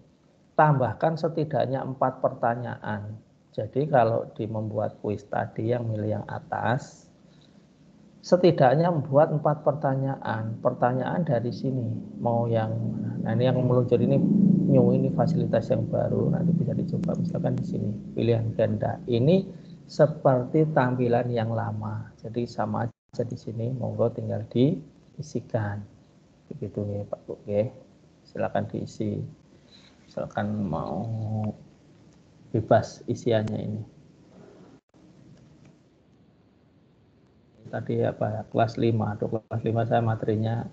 tambahkan setidaknya 4 pertanyaan. Jadi kalau di membuat kuis tadi yang milih yang atas, setidaknya membuat 4 pertanyaan. Pertanyaan dari sini, mau yang, nah ini yang meluncur ini new, ini fasilitas yang baru, nanti bisa dicoba misalkan di sini, pilihan ganda. Ini seperti tampilan yang lama, jadi sama aja di sini, monggo tinggal diisikan. Begitu ya Pak Bu, ya. Silakan diisi. Misalkan mau bebas isiannya ini. Tadi apa kelas 5, atau kelas 5 saya materinya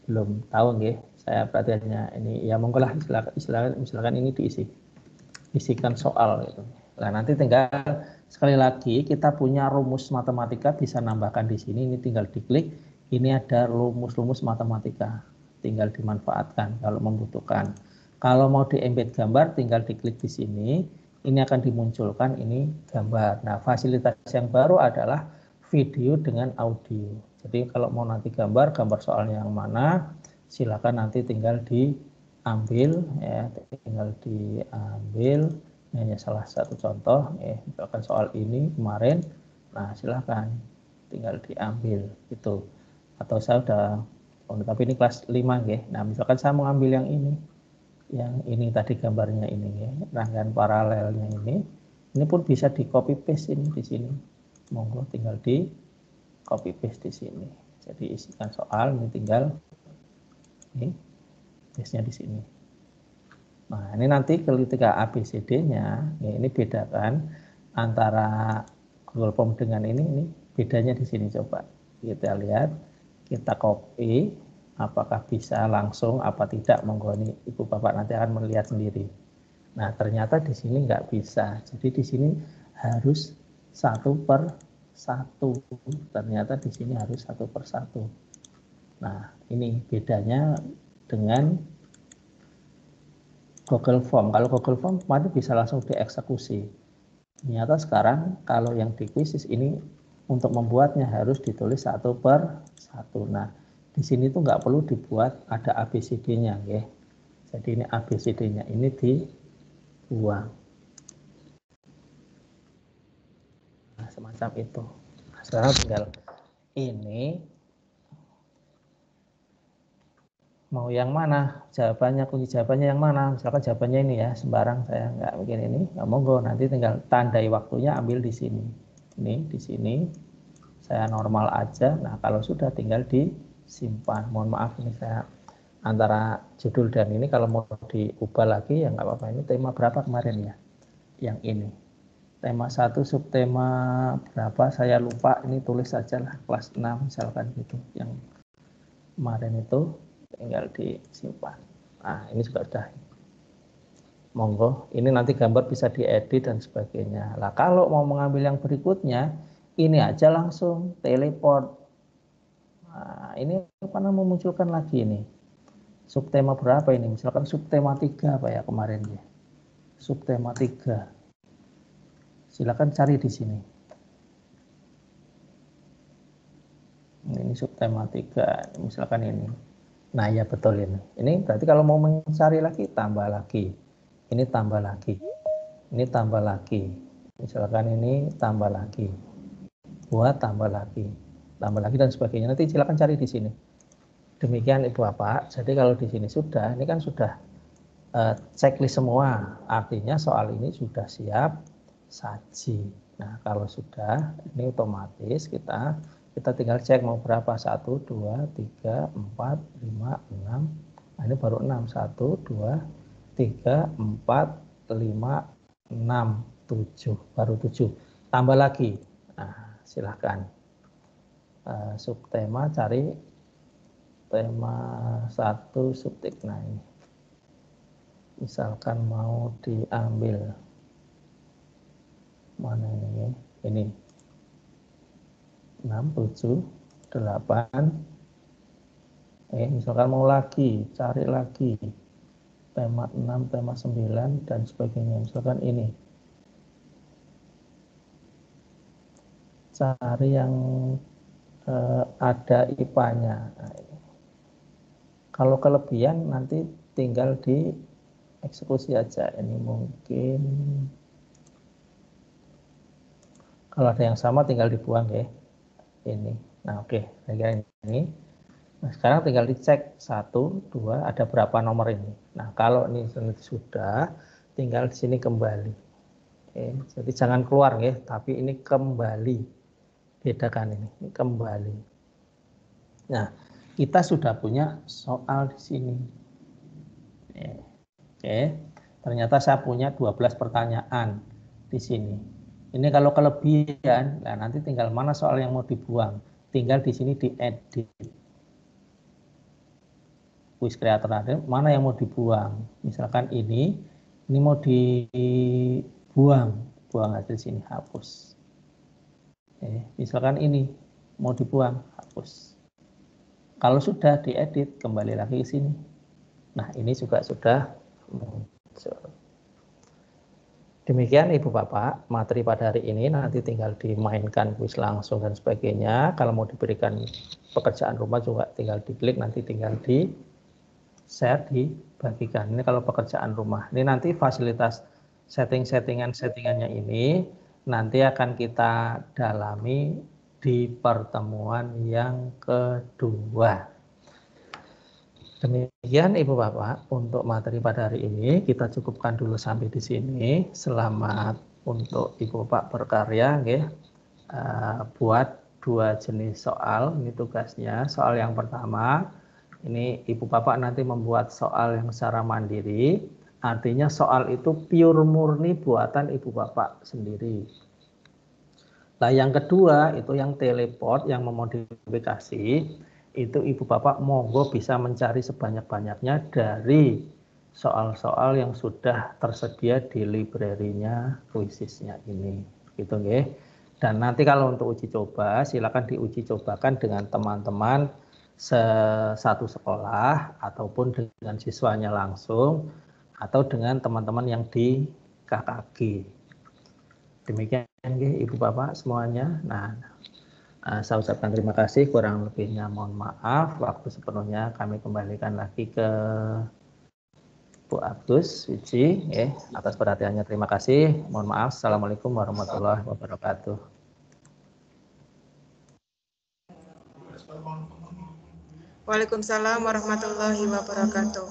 belum tahu nggih. Saya perhatiannya ini ya monggo lah silakan ini diisi. Isikan soal gitu. Nah, nanti tinggal sekali lagi kita punya rumus matematika bisa nambahkan di sini, ini tinggal diklik. Ini ada rumus-rumus matematika, tinggal dimanfaatkan kalau membutuhkan. Kalau mau di-embed gambar, tinggal diklik di sini. Ini akan dimunculkan ini gambar. Nah, fasilitas yang baru adalah video dengan audio. Jadi kalau mau nanti gambar soalnya yang mana, silakan nanti tinggal diambil, ya, tinggal diambil. Ini hanya salah satu contoh, misalkan soal ini kemarin. Nah, silakan tinggal diambil itu. Atau saya udah, tapi ini kelas 5 ya. Nah, misalkan saya mau ambil yang ini tadi gambarnya ini ya, rangkaian paralelnya ini pun bisa di copy paste ini di sini. Monggo tinggal di copy paste di sini. Jadi isikan soal ini tinggal ini paste-nya di sini. Nah, ini nanti ketika ABCD-nya ya, ini bedakan antara Google Form dengan ini bedanya di sini, coba kita lihat. Kita copy, apakah bisa langsung apa tidak, monggo ini Ibu Bapak nanti akan melihat sendiri. Nah, ternyata di sini nggak bisa. Jadi di sini harus 1/1. Ternyata di sini harus 1/1. Nah, ini bedanya dengan Google Form. Kalau Google Form kemarin bisa langsung dieksekusi. Ternyata sekarang kalau yang di Quizzes ini untuk membuatnya harus ditulis 1/1. Nah, di Di sini tuh nggak perlu dibuat ada ABCD-nya, ya. Jadi ini ABCD-nya ini dibuang. Nah, semacam itu. Nah, sekarang tinggal ini mau yang mana? Jawabannya, kunci jawabannya yang mana? Misalkan jawabannya ini ya, sembarang saya nggak bikin ini. Nah, monggo nanti tinggal tandai waktunya ambil di sini. Ini di sini saya normal aja. Nah, kalau sudah tinggal disimpan. Mohon maaf ini saya antara judul dan ini kalau mau diubah lagi ya nggak apa-apa. Ini tema berapa kemarin ya? Yang ini. Tema 1 subtema berapa saya lupa, ini tulis saja lah kelas 6 misalkan gitu. Yang kemarin itu tinggal disimpan. Nah, ini juga sudah. Monggo, ini nanti gambar bisa diedit dan sebagainya. Lah kalau mau mengambil yang berikutnya, ini aja langsung teleport. Nah, ini apa namanya memunculkan lagi ini. Subtema berapa ini? Misalkan subtema 3 apa ya kemarin ya. Subtema 3. Silakan cari di sini. Ini subtema 3, misalkan ini. Nah, ya betul ini. Ini berarti kalau mau mencari lagi, tambah lagi. Ini tambah lagi. Ini tambah lagi. Misalkan ini tambah lagi. Buat tambah lagi. Tambah lagi dan sebagainya. Nanti silakan cari di sini. Demikian Ibu Bapak. Jadi kalau di sini sudah, ini kan sudah checklist semua. Artinya soal ini sudah siap saji. Nah, kalau sudah ini otomatis kita tinggal cek mau berapa. 1, 2, 3, 4, 5, 6. Nah, ini baru 6. 1, 2, 3, 4, 5, 6, 7. Baru 7. Tambah lagi. Nah, silahkan. Subtema cari tema 1 subtik. Nah, ini. Misalkan mau diambil mana ini? Ini 6, 7, 8. Misalkan mau lagi, cari lagi tema 6, tema 9 dan sebagainya. Misalkan ini. Cari yang ada IPA-nya. Nah, kalau kelebihan nanti tinggal dieksekusi aja. Ini mungkin kalau ada yang sama tinggal dibuang ya. Ini. Nah, oke. Saya ini. Nah, sekarang tinggal dicek 1, 2, ada berapa nomor ini. Nah, kalau ini sudah, tinggal di sini kembali. Jadi jangan keluar ya, tapi ini kembali. Bedakan ini kembali. Nah, kita sudah punya soal di sini. Oke. Ternyata saya punya 12 pertanyaan di sini. Ini kalau kelebihan, nah nanti tinggal mana soal yang mau dibuang. Tinggal di sini diedit. Quiz creator ada, mana yang mau dibuang. Misalkan ini mau dibuang. Buang aja di sini, hapus. Misalkan ini mau dibuang, hapus. Kalau sudah diedit, kembali lagi ke sini. Nah, ini juga sudah muncul. Demikian Ibu Bapak, materi pada hari ini nanti tinggal dimainkan kuis langsung dan sebagainya. Kalau mau diberikan pekerjaan rumah juga tinggal diklik, nanti tinggal di-share, dibagikan. Ini kalau pekerjaan rumah. Ini nanti fasilitas settingannya ini nanti akan kita dalami di pertemuan yang kedua. Demikian Ibu Bapak untuk materi pada hari ini kita cukupkan dulu sampai di sini. Selamat untuk Ibu Bapak berkarya, buat 2 jenis soal. Ini tugasnya. Soal yang pertama ini Ibu Bapak nanti membuat soal yang secara mandiri. Artinya soal itu pure murni buatan Ibu Bapak sendiri. Nah, yang kedua itu yang teleport, yang memodifikasi. Itu Ibu Bapak monggo bisa mencari sebanyak-banyaknya dari soal-soal yang sudah tersedia di library-nya Quizizz-nya ini. Gitu nggih. Dan nanti kalau untuk uji coba silakan diuji cobakan dengan teman-teman satu sekolah ataupun dengan siswanya langsung atau dengan teman-teman yang di KKG. Demikian nggih Ibu Bapak semuanya. Nah, Saya ucapkan terima kasih, kurang lebihnya mohon maaf. Waktu sepenuhnya kami kembalikan lagi ke Bu Abdus Wiji, atas perhatiannya terima kasih. Mohon maaf. Assalamualaikum warahmatullahi wabarakatuh. Waalaikumsalam warahmatullahi wabarakatuh.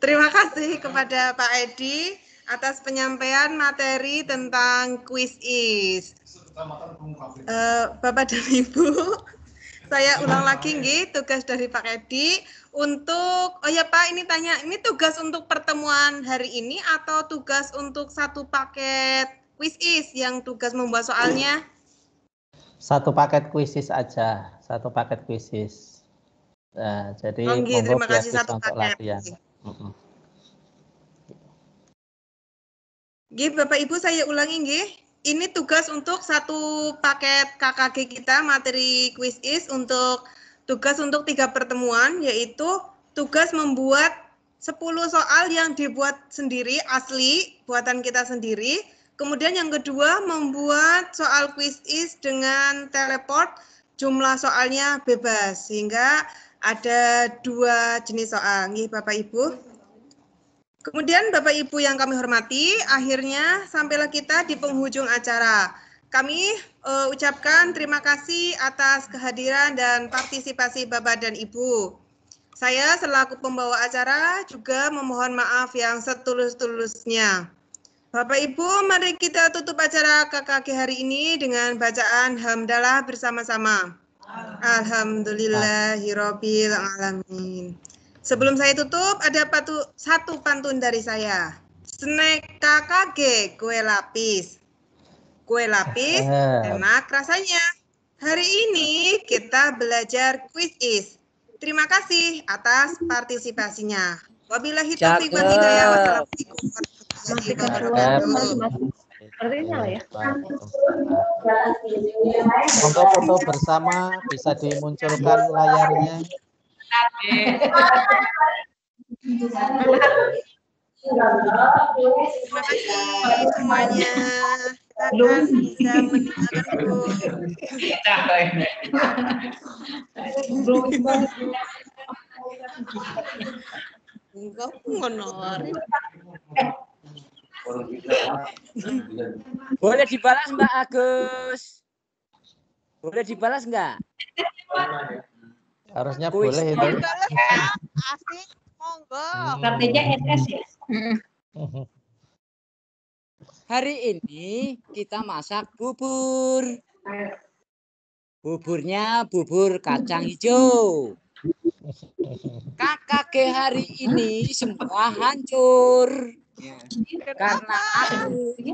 Terima kasih kepada Pak Edi atas penyampaian materi tentang quiz is. Bapak dan Ibu, saya ulang lagi nggih tugas dari Pak Edi untuk, oh ya Pak, ini tanya, ini tugas untuk pertemuan hari ini atau tugas untuk satu paket quiz is yang tugas membuat soalnya? Satu paket kuisis aja, satu paket kuisis. Nah, jadi terima kasih, satu paket. Nggih, Bapak Ibu, saya ulangi nggih. Ini tugas untuk satu paket KKG kita, materi quiz is, untuk tugas untuk 3 pertemuan, yaitu tugas membuat 10 soal yang dibuat sendiri, asli, buatan kita sendiri. Kemudian yang kedua, membuat soal quiz is dengan teleport, jumlah soalnya bebas, sehingga ada 2 jenis soal. Nggih, Bapak Ibu. Kemudian Bapak Ibu yang kami hormati, akhirnya sampailah kita di penghujung acara. Kami ucapkan terima kasih atas kehadiran dan partisipasi Bapak dan Ibu. Saya selaku pembawa acara juga memohon maaf yang setulus-tulusnya. Bapak Ibu, mari kita tutup acara KKG hari ini dengan bacaan hamdalah bersama-sama. Alhamdulillahirabbil alamin. Sebelum saya tutup, ada satu pantun dari saya. Snack KKG, kue lapis. Kue lapis, enak rasanya. Hari ini kita belajar quiz is. Terima kasih atas partisipasinya. Wabillahi taufiq wal hidayah. Wassalamualaikum. Untuk foto bersama bisa dimunculkan layarnya. Terima kasih semuanya. Silakan bisa meninggalkan Boleh dibalas Mbak Agus? Boleh dibalas enggak? Harusnya boleh itu. Asik, monggo. Artinya SS ya. Hari ini kita masak bubur. Buburnya bubur kacang hijau. KKG hari ini semua hancur. Karena aku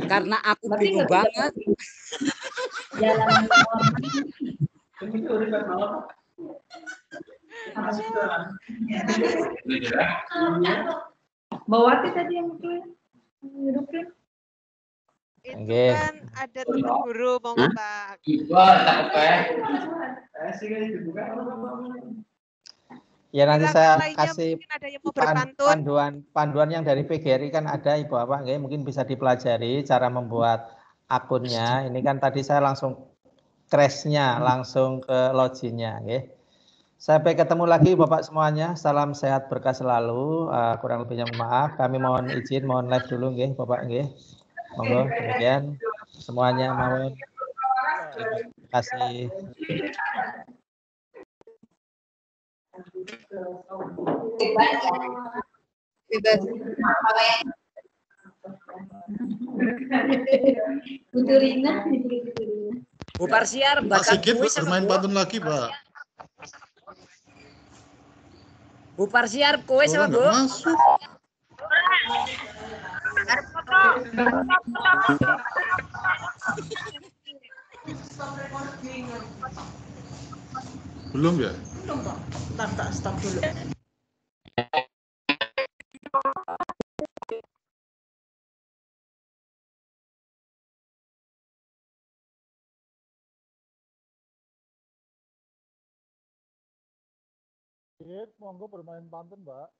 karena aku bingung banget. Bawati tadi yang hidupin. Itu kan ada guru mau ngetak. Ya nanti saya kasih ada yang mau panduan yang dari PGRI kan ada Ibu apa nggih, mungkin bisa dipelajari cara membuat akunnya. Ini kan tadi saya langsung crash-nya langsung ke login-nya nggih. Sampai ketemu lagi Bapak semuanya. Salam sehat berkah selalu. Kurang lebihnya maaf. Kami mohon izin, mohon live dulu nggih Bapak nggih. Monggo, kemudian semuanya mohon terima kasih. Bu Parsiar, Pak Sigit bermain pantun lagi, Pak. Bu Parsiar, kue sama Bu? Masuk. Belum ya? Belum, Pak. Bentar, tak stop dulu. Sedikit, monggo bermain pantun, Mbak.